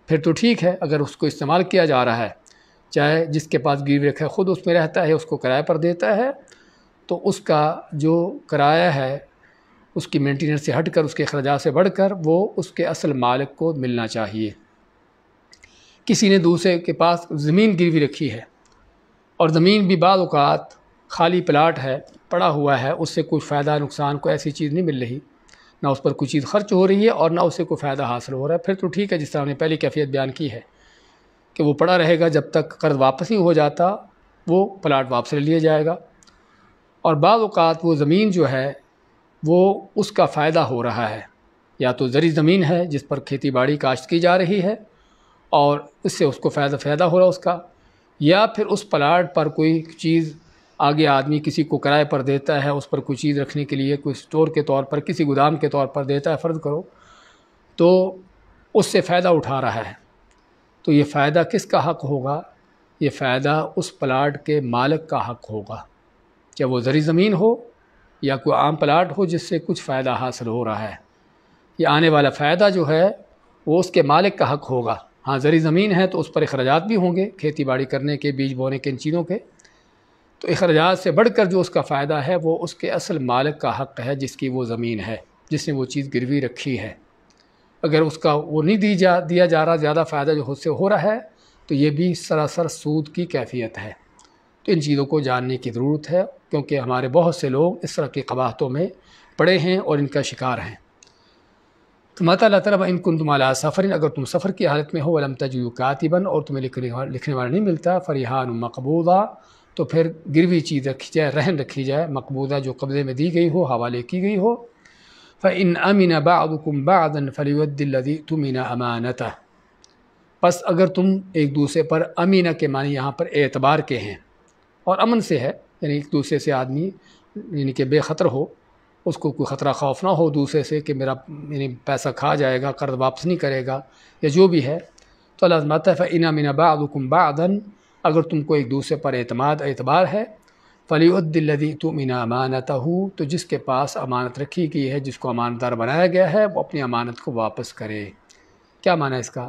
پھر تو ٹھیک ہے۔ اگر اس کو استعمال کیا جا رہا ہے، چاہے جس کے پاس گروی رکھا ہے خود اس میں رہتا ہے، اس کو کرائے پر دیتا ہے، تو اس کا جو کرایہ ہے اس کی مینٹیننس سے ہٹ کر، اس کے اخراجات سے بڑھ کر وہ اس کے اصل مالک کو ملنا چاہیے۔ کسی نے دوسرے کے پاس زمین گروی رکھی ہے اور زمین بھی بعض اوقات خالی پلاٹ ہے، پڑا ہوا ہے، اس سے کوئی فائدہ نقصان کوئی ایسی چیز نہیں مل رہی، نہ اس پر کوئی چیز خرچ ہو رہی ہے اور نہ اس سے کوئی فائدہ حاصل ہو رہا ہے، پھر تو ٹھیک ہے، جس طرح ہم نے پہلی کیفیت بیان کی ہے کہ وہ پڑا رہے گا جب تک قرض واپس نہیں ہو جاتا، وہ پلاٹ واپس لے لیا جائے گا۔ اور بعض اوقات وہ زمین جو ہے وہ اس کا فائدہ ہو رہا ہے، یا تو زرعی زمین ہے جس پر کھیتی باڑی کاشت کی جا رہی ہے اور اس سے اس کو فائدہ ہو رہا ہے اس کا، یا پھر اس پلاٹ پر کوئی چیز آگے آدمی کسی کو کرائے پر دیتا ہے، اس پر کوئی چیز رکھنے کے لیے کوئی سٹور کے طور پر، کسی گودام کے طور پر دیتا ہے فرض کرو، تو اس سے فائدہ اٹھا رہا ہے، تو یہ فائدہ کس کا حق ہوگا؟ یہ فائدہ اس پلاٹ کے مالک کا حق ہوگا، چاہے وہ زرعی زمین ہو یا کوئی عام پلاٹ ہو جس سے کچھ فائدہ حاصل ہو رہا ہے۔ یہ آنے والا فائدہ جو ہے وہ اس کے مالک کا حق ہوگا۔ ہاں زرعی زمین ہے تو اس پر اخراجات بھی ہوں گے، کھیتی باڑی کرنے کے، بیج بونے کے، ان چیزوں کے، تو اخراجات سے بڑھ کر جو اس کا فائدہ ہے وہ اس کے اصل مالک کا حق ہے، جس کی وہ زمین ہے، جس نے وہ چیز گروی رکھی ہے۔ اگر اس کا وہ نہیں دیا جا رہا، زیادہ فائدہ جو خود سے ہو رہا ہے، تو یہ بھی سراسر سود کی کیفیت ہے۔ تو ان چیزوں کو جاننے کی ضرورت ہے، کیونکہ ہمارے بہت سے لوگ اس طرح کی قباحتوں میں پڑے ہیں اور ان کا شکار ہیں۔ تو ماتا اللہ تعالیٰ ان کنتم علی سفر، اگر تم سفر کی حالت میں ہو، ولم تجدوا کاتبا، اور تمہیں لکھنے والا نہیں ملتا، فرہان مقبوضہ، تو پھر گروی چیز رکھی جائے، رہن رکھی جائے، مقبوضہ جو قبضے میں دی گئی ہو، حوالے کی گئی ہو۔ فإن أمن بعضكم بعضا فليؤد الذي اؤتمن امانته، پس اگر تم ایک دوسرے پر، امینہ کے معنی یہاں پر اعتبار کے ہیں، اور امن سے ہے یعنی ایک دوسرے سے آدمی یعنی کہ بے خطر ہو، اس کو کوئی خطرہ خوف نہ ہو دوسرے سے کہ میرا یعنی پیسہ کھا جائے گا، قرض واپس نہیں کرے گا یا جو بھی ہے، تو اللہ فرماتا ہے فإن أمن بعضكم بعضا، اگر تم کو ایک دوسرے پر اعتبار ہے، فلیؤد الذی اؤتمن امانتہ، تو جس کے پاس امانت رکھی گئی ہے، جس کو امانت دار بنایا گیا ہے، وہ اپنی امانت کو واپس کرے۔ کیا معنی ہے اس کا؟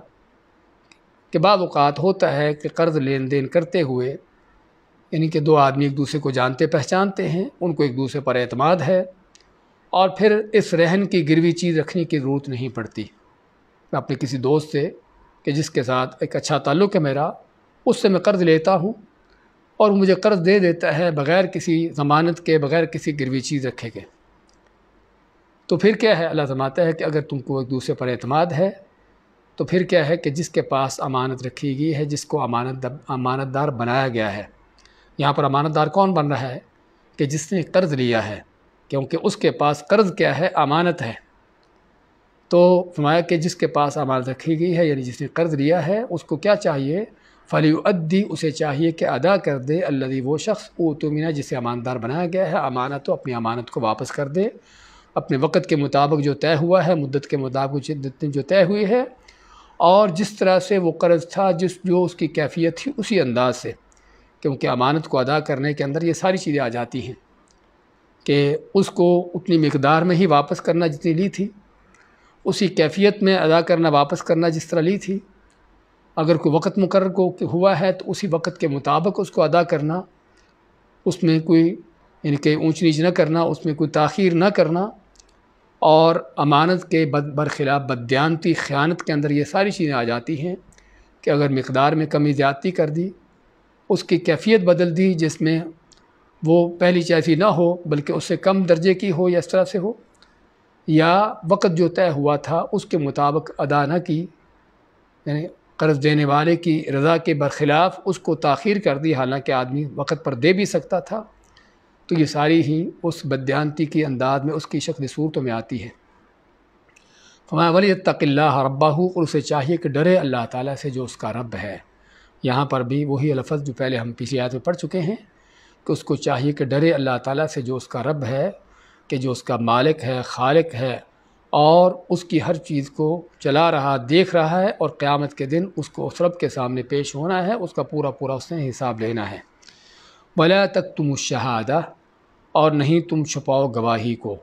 کہ بعض اوقات ہوتا ہے کہ قرض لین دین کرتے ہوئے یعنی کہ دو آدمی ایک دوسرے کو جانتے پہچانتے ہیں، ان کو ایک دوسرے پر اعتماد ہے، اور پھر اس رہن کی گروی چیز رکھنے کی ضرورت نہیں پڑتی۔ میں اپنے کسی دوست سے کہ جس کے ساتھ ایک اچھا تعلق ہے میرا، اس سے میں قرض لیتا ہوں اور مجھے قرض دے دیتا ہے بغیر کسی ضمانت کے، بغیر کسی گروی چیز رکھے کے، تو پھر کیا ہے؟ اللہ فرماتا ہے کہ اگر تم کو ایک دوسرے پر اعتماد ہے تو پھر کیا ہے کہ جس کے پاس امانت رکھی گئی ہے، جس کو امانت دار بنایا گیا ہے، یہاں پر امانت دار کون بن رہا ہے؟ کہ جس نے قرض لیا ہے، کیونکہ اس کے پاس قرض کیا ہے؟ امانت ہے۔ تو فرمایا کہ جس کے پاس امانت رکھی گئی ہے، یعنی جس نے قرض لیا ہے، اس کو کیا چاہیے؟ فلیؤدی، اسے چاہیے کہ ادا کر دے، الذی، وہ شخص، اؤتمن، جسے امانت دار بنایا گیا ہے، امانت، اپنی امانت کو واپس کر دے، اپنے وقت کے مطابق جو طے ہوا ہے، مدت کے مطابق جو طے ہوئی ہے، اور جس طرح سے وہ قرض تھا، جو اس کی کیفیت تھی، اسی انداز سے، کیونکہ امانت کو ادا کرنے کے اندر یہ ساری چیزیں آ جاتی ہیں کہ اس کو اتنی مقدار میں ہی واپس کرنا جتنی لی تھی، اسی کیفیت میں ادا کرنا، واپس کرنا جس طرح لی تھی، اگر کوئی وقت مقرر ہوا ہے تو اسی وقت کے مطابق اس کو ادا کرنا، اس میں کوئی یعنی کہ اونچ نیچ نہ کرنا، اس میں کوئی تاخیر نہ کرنا، اور امانت کے برخلاف بددیانتی، خیانت کے اندر یہ ساری چیزیں آ جاتی ہیں کہ اگر مقدار میں کمی زیادتی کر دی، اس کی کیفیت بدل دی، جس میں وہ پہلی جیسی نہ ہو بلکہ اس سے کم درجے کی ہو یا اس طرح سے ہو، یا وقت جو طے ہوا تھا اس کے مطابق ادا نہ کی، یعنی قرض دینے والے کی رضا کے برخلاف اس کو تاخیر کر دی، حالانکہ آدمی وقت پر دے بھی سکتا تھا، تو یہ ساری ہی اس بددیانتی کی انداز میں، اس کی شکل صورتوں میں آتی ہے۔ فرمایا وَلْيَتَّقِ اللَّهَ رَبَّهُ، اور اسے چاہیے کہ ڈرے اللہ تعالیٰ سے جو اس کا رب ہے۔ یہاں پر بھی وہی لفظ جو پہلے ہم پچھلی آیت میں پڑھ چکے ہیں کہ اس کو چاہیے کہ ڈرے اللہ تعالیٰ سے جو اس کا رب ہے، کہ جو اس کا مالک ہے، خالق ہے، اور اس کی ہر چیز کو چلا رہا، دیکھ رہا ہے، اور قیامت کے دن اس کو اس رب کے سامنے پیش ہونا ہے، اس کا پورا پورا اس نے حساب لینا ہے۔ وَلَا تَكْتُمُوا الشَّهَادَةَ، اور نہیں تم چھپاؤ گواہی کو۔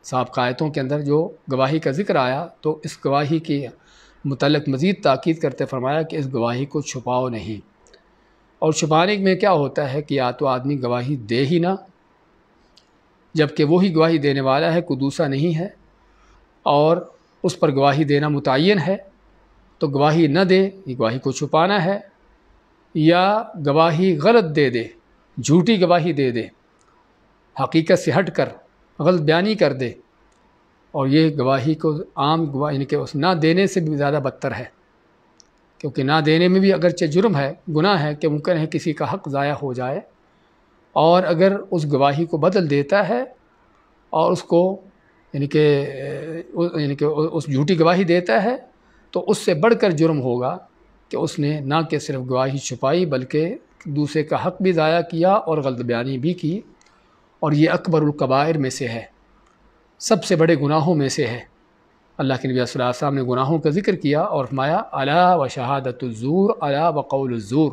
سابقہ آیتوں کے اندر جو گواہی کا ذکر آیا تو اس گواہی کے متعلق مزید تاکید کرتے فرمایا کہ اس گواہی کو چھپاؤ نہیں۔ اور چھپانے میں کیا ہوتا ہے کہ یا تو آدمی گواہی دے ہی نہ، جبکہ وہی گواہی دینے والا ہے، کوئی دوسرا نہیں ہے، اور اس پر گواہی دینا متعین ہے، تو گواہی نہ دے، یہ گواہی کو چھپانا ہے، یا گواہی غلط دے دے، جھوٹی گواہی دے دے، حقیقت سے ہٹ کر غلط بیانی کر دے، اور یہ گواہی کو عام گواہی یعنی کہ اس نہ دینے سے بھی زیادہ بدتر ہے، کیونکہ نہ دینے میں بھی اگرچہ جرم ہے، گناہ ہے کہ ممکن ہے کسی کا حق ضائع ہو جائے، اور اگر اس گواہی کو بدل دیتا ہے اور اس کو یعنی کہ اس جھوٹی گواہی دیتا ہے، تو اس سے بڑھ کر جرم ہوگا کہ اس نے نہ کہ صرف گواہی چھپائی بلکہ دوسرے کا حق بھی ضائع کیا اور غلط بیانی بھی کی، اور یہ اکبر الکبائر میں سے ہے، سب سے بڑے گناہوں میں سے ہے۔ اللہ کے نبی صلی اللہ علیہ وسلم نے گناہوں کا ذکر کیا اور فرمایا الا و شہادت الزور، الا و قول الزور،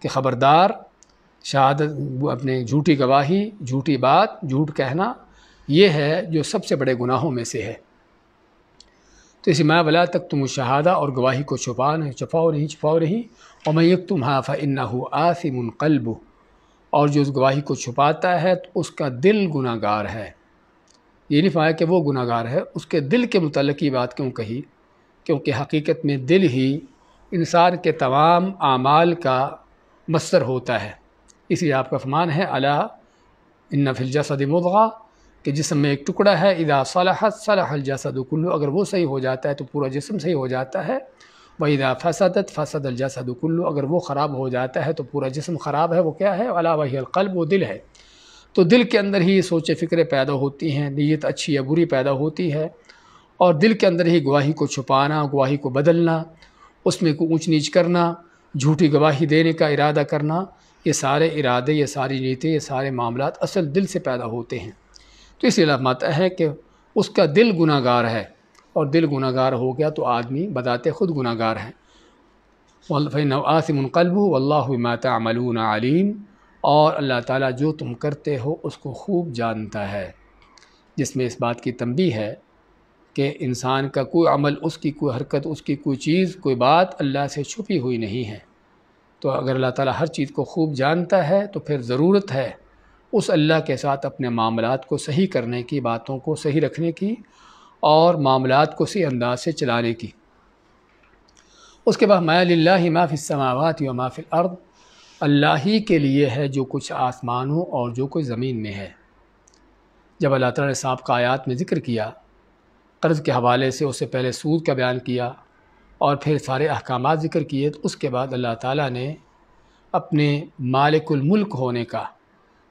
کہ خبردار شہادت، اپنے جھوٹی گواہی، جھوٹی بات، جھوٹ کہنا، یہ ہے جو سب سے بڑے گناہوں میں سے ہے۔ تو اسی میں ولا تکتموا الشہادہ، اور گواہی کو چھپاؤ نہیں، ومن یکتمھا فانہ آثم قلبہ، اور جو اس گواہی کو چھپاتا ہے تو اس کا دل گناہ گار ہے۔ یہ نہیں فرمایا کہ وہ گناہ گار ہے، اس کے دل کے متعلق یہ بات کیوں کہی؟ کیونکہ حقیقت میں دل ہی انسان کے تمام اعمال کا مصدر ہوتا ہے۔ اس لیے آپ کا فرمان ہے الا ان فی الجسد مضغہ، کہ جسم میں ایک ٹکڑا ہے، اذا صلحت صلح الجسد کلہ، اگر وہ صحیح ہو جاتا ہے تو پورا جسم صحیح ہو جاتا ہے، واذا فسدت فسد الجسد کلہ، اگر وہ خراب ہو جاتا ہے تو پورا جسم خراب ہے۔ وہ کیا ہے؟ الا وہی القلب، وہ دل ہے۔ تو دل کے اندر ہی سوچ فکریں پیدا ہوتی ہیں، نیت اچھی یا بری پیدا ہوتی ہے، اور دل کے اندر ہی گواہی کو چھپانا، گواہی کو بدلنا، اس میں کو اونچ نیچ کرنا، جھوٹی گواہی دینے کا ارادہ کرنا، یہ سارے ارادے، یہ ساری نیتیں، یہ سارے معاملات اصل دل سے پیدا ہوتے ہیں۔ تو اس لیے اللہ فرماتا ہے کہ اس کا دل گناہ گار ہے، اور دل گناہ گار ہو گیا تو آدمی بذات خود گناہ گار ہے۔ فَإِنَّهُ آثِمٌ قَلْبُهُ وَاللَّهُ بِمَا تَعْمَلُونَ عَلِيمٌ، اور اللہ تعالیٰ جو تم کرتے ہو اس کو خوب جانتا ہے، جس میں اس بات کی تنبیہ ہے کہ انسان کا کوئی عمل، اس کی کوئی حرکت، اس کی کوئی چیز، کوئی بات اللہ سے چھپی ہوئی نہیں ہے۔ تو اگر اللہ تعالیٰ ہر چیز کو خوب جانتا ہے تو پھر ضرورت ہے اس اللہ کے ساتھ اپنے معاملات کو صحیح کرنے کی، باتوں کو صحیح رکھنے کی، اور معاملات کو صحیح انداز سے چلانے کی۔ اس کے بعد ما للہ ما فی السماوات و ما فی الارض، اللہ ہی کے لیے ہے جو کچھ آسمانوں اور جو کچھ زمین میں ہے۔ جب اللہ تعالیٰ نے سابقہ آیات میں ذکر کیا قرض کے حوالے سے، اس سے پہلے سود کا بیان کیا اور پھر سارے احکامات ذکر کیے، تو اس کے بعد اللہ تعالیٰ نے اپنے مالک الملک ہونے کا،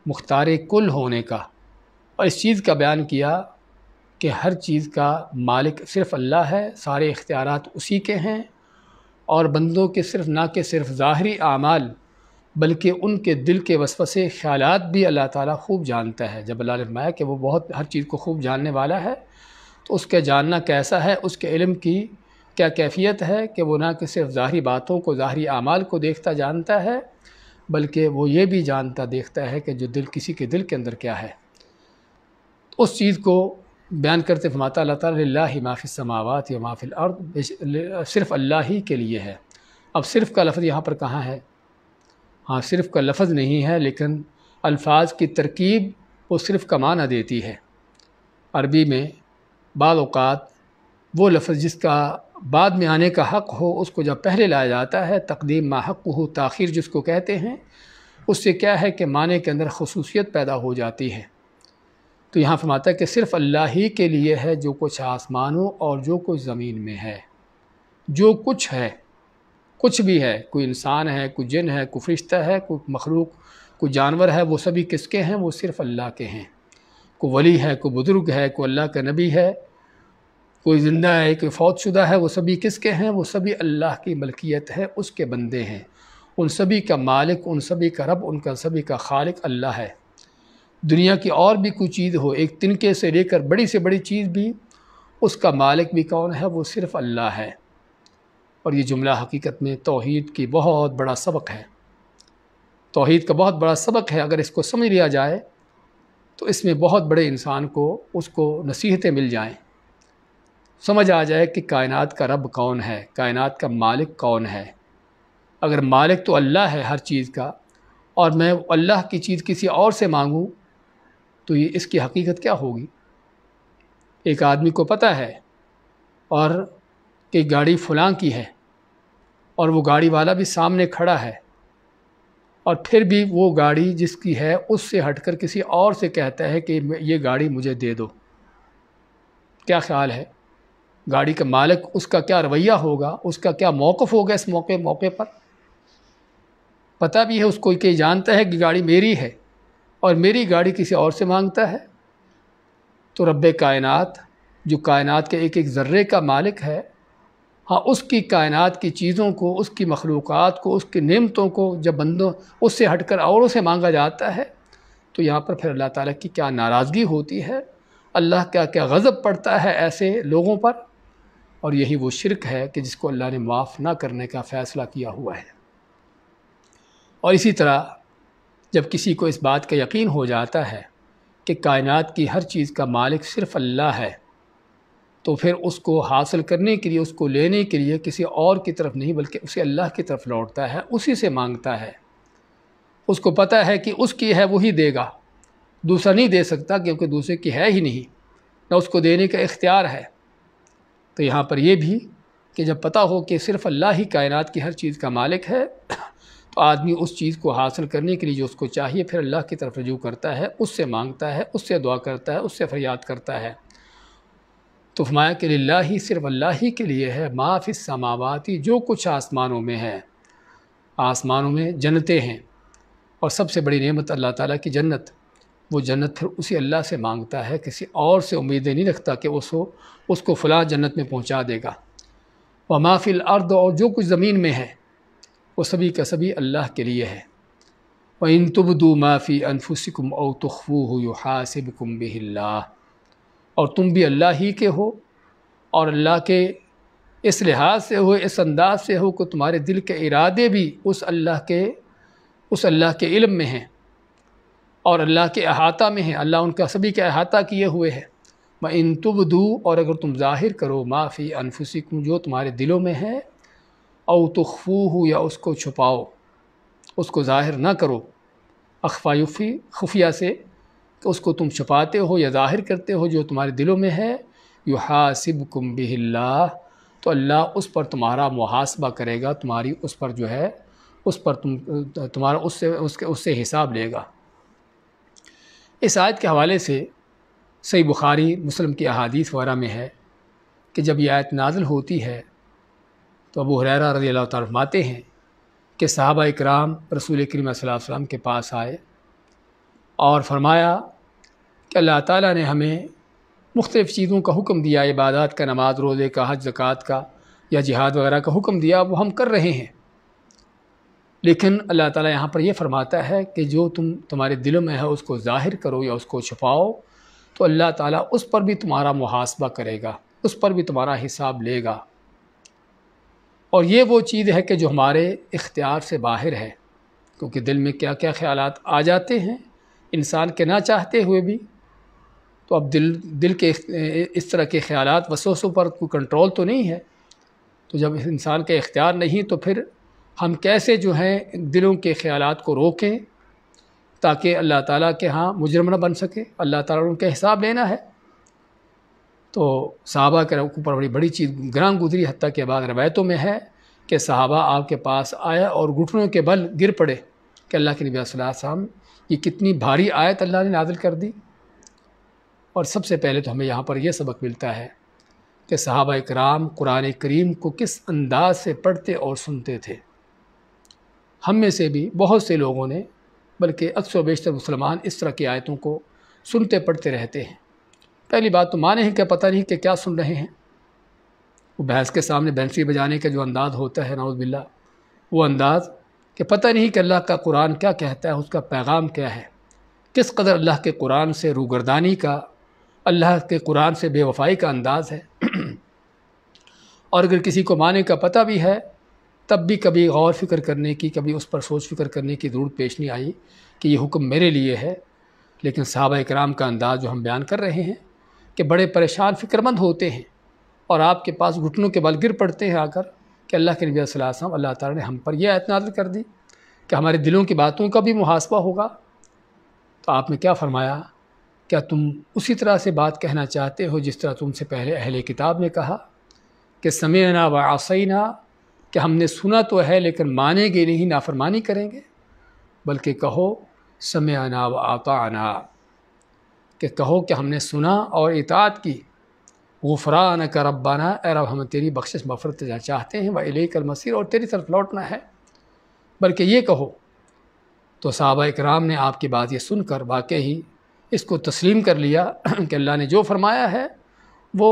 مختار کل ہونے کا، اور اس چیز کا بیان کیا کہ ہر چیز کا مالک صرف اللہ ہے، سارے اختیارات اسی کے ہیں، اور بندوں کے صرف نہ کہ صرف ظاہری اعمال بلکہ ان کے دل کے وسوسے، خیالات بھی اللہ تعالیٰ خوب جانتا ہے۔ جب اللہ نے فرمایا کہ وہ بہت ہر چیز کو خوب جاننے والا ہے، تو اس کے جاننا کیسا ہے، اس کے علم کی کیا کیفیت ہے کہ وہ نہ کہ صرف ظاہری باتوں کو، ظاہری اعمال کو دیکھتا جانتا ہے، بلکہ وہ یہ بھی جانتا دیکھتا ہے کہ جو دل، کسی کے دل کے اندر کیا ہے۔ اس چیز کو بیان کرتے فرماتا اللہ تعالیٰ للہ ما فی السماوات و ما فی الارض، صرف اللہ ہی کے لیے ہے۔ اب صرف کا لفظ یہاں پر کہاں ہے؟ ہاں، صرف کا لفظ نہیں ہے، لیکن الفاظ کی ترکیب وہ صرف کا معنی دیتی ہے۔ عربی میں بعض اوقات وہ لفظ جس کا بعد میں آنے کا حق ہو، اس کو جب پہلے لایا جاتا ہے، تقدیم ما حق ہو، تاخیر جس کو کہتے ہیں، اس سے کیا ہے کہ معنی کے اندر خصوصیت پیدا ہو جاتی ہے۔ تو یہاں فرماتا ہے کہ صرف اللہ ہی کے لیے ہے جو کچھ آسمانوں اور جو کچھ زمین میں ہے۔ جو کچھ ہے، کچھ بھی ہے، کوئی انسان ہے، کوئی جن ہے، کوئی فرشتہ ہے، کوئی مخلوق، کوئی جانور ہے، وہ سبھی کس کے ہیں؟ وہ صرف اللہ کے ہیں۔ کوئی ولی ہے، کوئی بزرگ ہے، کوئی اللہ کا نبی ہے، کوئی زندہ ہے، کوئی فوت شدہ ہے، وہ سبھی کس کے ہیں؟ وہ سبھی اللہ کی ملکیت ہے، اس کے بندے ہیں۔ ان سبھی کا مالک، ان سبھی کا رب، ان کا سبھی کا خالق اللہ ہے۔ دنیا کی اور بھی کوئی چیز ہو، ایک تنکے سے لے کر بڑی سے بڑی چیز بھی، اس کا مالک بھی کون ہے؟ وہ صرف اللہ ہے۔ اور یہ جملہ حقیقت میں توحید کی بہت بڑا سبق ہے، توحید کا بہت بڑا سبق ہے۔ اگر اس کو سمجھ لیا جائے تو اس میں بہت بڑے انسان کو اس کو نصیحتیں مل جائیں، سمجھ آ جائے کہ کائنات کا رب کون ہے، کائنات کا مالک کون ہے۔ اگر مالک تو اللہ ہے ہر چیز کا، اور میں اللہ کی چیز کسی اور سے مانگوں تو یہ اس کی حقیقت کیا ہوگی؟ ایک آدمی کو پتہ ہے اور کہ گاڑی فلاں کی ہے، اور وہ گاڑی والا بھی سامنے کھڑا ہے، اور پھر بھی وہ گاڑی جس کی ہے اس سے ہٹ کر کسی اور سے کہتا ہے کہ یہ گاڑی مجھے دے دو۔ کیا خیال ہے گاڑی کا مالک اس کا کیا رویہ ہوگا، اس کا کیا موقف ہوگا اس موقع پر؟ پتہ بھی ہے اس کو کہ جانتا ہے کہ گاڑی میری ہے اور میری گاڑی کسی اور سے مانگتا ہے۔ تو رب کائنات جو کائنات کے ایک ایک ذرے کا مالک ہے، ہاں اس کی کائنات کی چیزوں کو، اس کی مخلوقات کو، اس کی نعمتوں کو جب بندوں اس سے ہٹ کر اوروں سے مانگا جاتا ہے تو یہاں پر پھر اللہ تعالیٰ کی کیا ناراضگی ہوتی ہے، اللہ کا کیا غضب پڑتا ہے ایسے لوگوں پر۔ اور یہی وہ شرک ہے کہ جس کو اللہ نے معاف نہ کرنے کا فیصلہ کیا ہوا ہے۔ اور اسی طرح جب کسی کو اس بات کا یقین ہو جاتا ہے کہ کائنات کی ہر چیز کا مالک صرف اللہ ہے، تو پھر اس کو حاصل کرنے کے لیے، اس کو لینے کے لیے کسی اور کی طرف نہیں بلکہ اسے اللہ کی طرف لوٹتا ہے، اسی سے مانگتا ہے۔ اس کو پتہ ہے کہ اس کی ہے وہی دے گا، دوسرا نہیں دے سکتا کیونکہ دوسرے کی ہے ہی نہیں، نہ اس کو دینے کا اختیار ہے۔ تو یہاں پر یہ بھی کہ جب پتہ ہو کہ صرف اللہ ہی کائنات کی ہر چیز کا مالک ہے تو آدمی اس چیز کو حاصل کرنے کے لیے جو اس کو چاہیے پھر اللہ کی طرف رجوع کرتا ہے، اس سے مانگتا ہے، اس سے دعا کرتا ہے، اس سے فریاد کرتا ہے۔ تو فرمایا کہ للہ ہی، صرف اللہ ہی کے لیے ہے، ما فی السماواتی، جو کچھ آسمانوں میں ہے، آسمانوں میں جنتیں ہیں، اور سب سے بڑی نعمت اللہ تعالیٰ کی جنت، وہ جنت پھر اسی اللہ سے مانگتا ہے، کسی اور سے امیدیں نہیں رکھتا کہ اس کو فلاں جنت میں پہنچا دے گا۔ وما فی الارض، اور جو کچھ زمین میں ہے وہ سبھی کا سبھی اللہ کے لیے ہے۔ وَإِن تُبْدُوا مَا فِي أَنفُسِكُمْ أَوْ تُخْفُوهُ يُحَاسِبْكُم بِهِ اللَّهُ، اور تم بھی اللہ ہی کے ہو، اور اللہ کے اس لحاظ سے ہو، اس انداز سے ہو کہ تمہارے دل کے ارادے بھی اس اللہ کے علم میں ہیں اور اللہ کے احاطہ میں ہیں، اللہ ان کا سبھی کا احاطہ کیے ہوئے ہے۔ وَإِن تُبْدُوا، اور اگر تم ظاہر کرو، مَا فِي أَنفُسِكُم، جو تمہارے دلوں میں ہے، او تخفوہ، یا اس کو چھپاؤ، اس کو ظاہر نہ کرو، اخفا یخفی، خفیہ سے، کہ اس کو تم چھپاتے ہو یا ظاہر کرتے ہو جو تمہارے دلوں میں ہے، یحاسبکم بہ اللہ، تو اللہ اس پر تمہارا محاسبہ کرے گا، تمہاری اس پر جو ہے اس پر تمہارا اس سے حساب لے گا۔ اس آیت کے حوالے سے صحیح بخاری مسلم کی احادیث وغیرہ میں ہے کہ جب یہ آیت نازل ہوتی ہے تو ابو ہریرہ رضی اللہ تعالیٰ فرماتے ہیں کہ صحابہ اکرام رسول کریم صلی اللہ علیہ وسلم کے پاس آئے اور فرمایا کہ اللہ تعالیٰ نے ہمیں مختلف چیزوں کا حکم دیا، عبادات کا، نماز روزے کا، حج زکوٰۃ کا یا جہاد وغیرہ کا حکم دیا، وہ ہم کر رہے ہیں، لیکن اللہ تعالیٰ یہاں پر یہ فرماتا ہے کہ جو تمہارے دلوں میں ہے اس کو ظاہر کرو یا اس کو چھپاؤ، تو اللہ تعالیٰ اس پر بھی تمہارا محاسبہ کرے گا، اس پر بھی تمہارا حساب لے گا۔ اور یہ وہ چیز ہے کہ جو ہمارے اختیار سے باہر ہے، کیونکہ دل میں کیا کیا خیالات آ جاتے ہیں انسان کے نہ چاہتے ہوئے بھی، تو اب دل کے اس طرح کے خیالات وسوسوں پر کوئی کنٹرول تو نہیں ہے، تو جب انسان کے اختیار نہیں تو پھر ہم کیسے جو ہیں دلوں کے خیالات کو روکیں تاکہ اللہ تعالیٰ کے ہاں مجرم نہ بن سکے، اللہ تعالیٰ ان کا حساب لینا ہے۔ تو صحابہ کے اوپر بڑی چیز گراں گزری، حتیٰ کہ بعض روایتوں میں ہے کہ صحابہ آپ کے پاس آیا اور گھٹنوں کے بل گر پڑے کہ اللہ کے نبی صلی اللہ علیہ وسلم، یہ کتنی بھاری آیت اللہ نے نازل کر دی۔ اور سب سے پہلے تو ہمیں یہاں پر یہ سبق ملتا ہے کہ صحابہ اکرام قرآن کریم کو کس انداز سے پڑھتے اور سنتے تھے۔ ہم میں سے بھی بہت سے لوگوں نے، بلکہ اکثر و بیشتر مسلمان اس طرح کی آیتوں کو سنتے پڑھتے رہتے ہیں۔ پہلی بات تو مانے ہیں کہ پتہ نہیں کہ کیا سن رہے ہیں، وہ بھینس کے سامنے بینسری بجانے کا جو انداز ہوتا ہے نعوذ باللہ، وہ انداز کہ پتہ نہیں کہ اللہ کا قرآن کیا کہتا ہے، اس کا پیغام کیا ہے، کس قدر اللہ کے قرآن سے روگردانی کا، اللہ کے قرآن سے بے وفائی کا انداز ہے۔ اور اگر کسی کو معنی کا پتہ بھی ہے تب بھی کبھی غور فکر کرنے کی، کبھی اس پر سوچ فکر کرنے کی ضرورت پیش نہیں آئی کہ یہ حکم میرے لیے ہے۔ لیکن صحابہ اکرام کا انداز جو ہم بیان کر رہے ہیں کہ بڑے پریشان فکر مند ہوتے ہیں اور آپ کے پاس گھٹنوں کے بل گر پڑتے ہیں آ کر کہ اللہ کے نبی صلی اللہ علیہ وسلم، اللہ تعالیٰ نے ہم پر یہ آیت نازل کر دی کہ ہمارے دلوں کی باتوں کا بھی محاسبہ ہوگا۔ تو آپ نے کیا فرمایا؟ کیا تم اسی طرح سے بات کہنا چاہتے ہو جس طرح تم سے پہلے اہل کتاب نے کہا کہ سمعنا وعصینا، کہ ہم نے سنا تو ہے لیکن مانیں گے نہیں، نافرمانی کریں گے؟ بلکہ کہو سمعنا واطعنا، کہ کہو کہ ہم نے سنا اور اطاعت کی۔ غفرانک ربنا، اے رب ہم تیری بخشش مغفرت چاہتے ہیں، والیک المصیر، اور تیری طرف لوٹنا ہے، بلکہ یہ کہو۔ تو صحابہ اکرام نے آپ کی بات یہ سن کر واقعی اس کو تسلیم کر لیا کہ اللہ نے جو فرمایا ہے وہ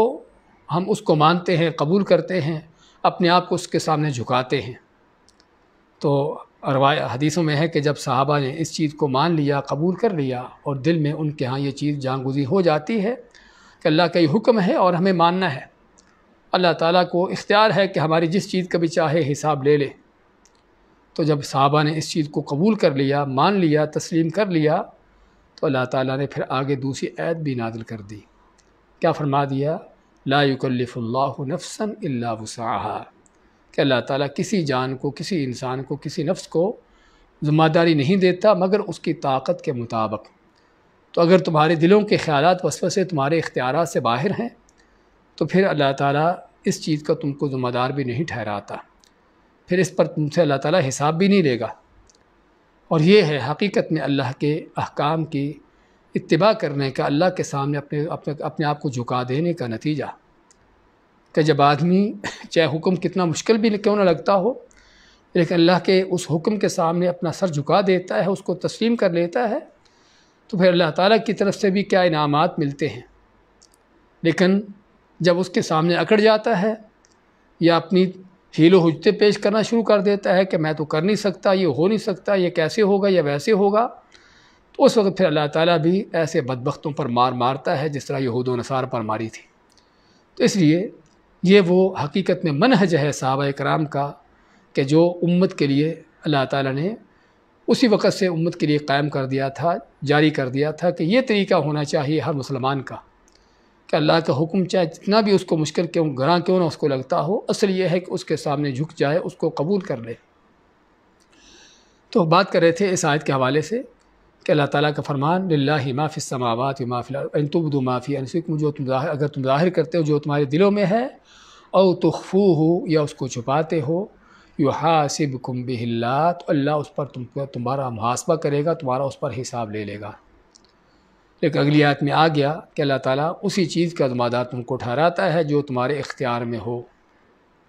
ہم اس کو مانتے ہیں، قبول کرتے ہیں، اپنے آپ کو اس کے سامنے جھکاتے ہیں۔ تو روایت حدیثوں میں ہے کہ جب صحابہ نے اس چیز کو مان لیا، قبول کر لیا، اور دل میں ان کے ہاں یہ چیز جانگزی ہو جاتی ہے کہ اللہ کا یہ حکم ہے اور ہمیں ماننا ہے، اللہ تعالیٰ کو اختیار ہے کہ ہماری جس چیز کا بھی چاہے حساب لے لے۔ تو جب صحابہ نے اس چیز کو قبول کر لیا، مان لیا، تسلیم کر لیا، تو اللہ تعالیٰ نے پھر آگے دوسری آیت بھی نازل کر دی۔ کیا فرما دیا؟ لا یکلف اللہ نفسا الا وسعها، کہ اللہ تعالیٰ کسی جان کو، کسی انسان کو، کسی نفس کو ذمہ داری نہیں دیتا مگر اس کی طاقت کے مطابق۔ تو اگر تمہارے دلوں کے خیالات وسوسے تمہارے اختیارات سے باہر ہیں تو پھر اللہ تعالیٰ اس چیز کا تم کو ذمہ دار بھی نہیں ٹھہراتا، پھر اس پر تم سے اللہ تعالیٰ حساب بھی نہیں لے گا۔ اور یہ ہے حقیقت میں اللہ کے احکام کی اتباع کرنے کا، اللہ کے سامنے اپنے آپ کو جھکا دینے کا نتیجہ، کہ جب آدمی چاہے حکم کتنا مشکل بھی کیوں نہ لگتا ہو لیکن اللہ کے اس حکم کے سامنے اپنا سر جھکا دیتا ہے، اس کو تسلیم کر لیتا ہے، تو پھر اللہ تعالیٰ کی طرف سے بھی کیا انعامات ملتے ہیں۔ لیکن جب اس کے سامنے اکڑ جاتا ہے یا اپنی حیل و حجتیں پیش کرنا شروع کر دیتا ہے کہ میں تو کر نہیں سکتا، یہ ہو نہیں سکتا، یہ کیسے ہوگا یا ویسے ہوگا، تو اس وقت پھر اللہ تعالیٰ بھی ایسے بدبختوں پر مارتا ہے جس طرح یہود و نصارہ پر ماری تھی۔ تو اس لیے یہ وہ حقیقت میں منہج ہے صحابہ اکرام کا کہ جو امت کے لیے اللہ تعالیٰ نے اسی وقت سے امت کے لیے قائم کر دیا تھا، جاری کر دیا تھا کہ یہ طریقہ ہونا چاہیے ہر مسلمان کا کہ اللہ کا حکم چاہے جتنا بھی اس کو مشکل گراں کیوں نہ اس کو لگتا ہو، اصل یہ ہے کہ اس کے سامنے جھک جائے، اس کو قبول کر لے۔ تو بات کر رہے تھے اس آیت کے حوالے سے کہ اللہ تعالیٰ کا فرمان للہ ما فی السماوات وما فی الارض ان تبدوا ما فی انفسکم، جو اگر تم ظاہر کرتے ہو جو تمہارے دلوں میں ہے، او تخفوہ، یا اس کو چھپاتے ہو، یحاسبکم بہ اللہ، تو اللہ اس پر تمہارا محاسبہ کرے گا، تمہارا اس پر حساب لے لے گا۔ لیکن اگلی آیت میں آ گیا کہ اللہ تعالیٰ اسی چیز کا ذمہ دار تم کو ٹھہراتا ہے جو تمہارے اختیار میں ہو،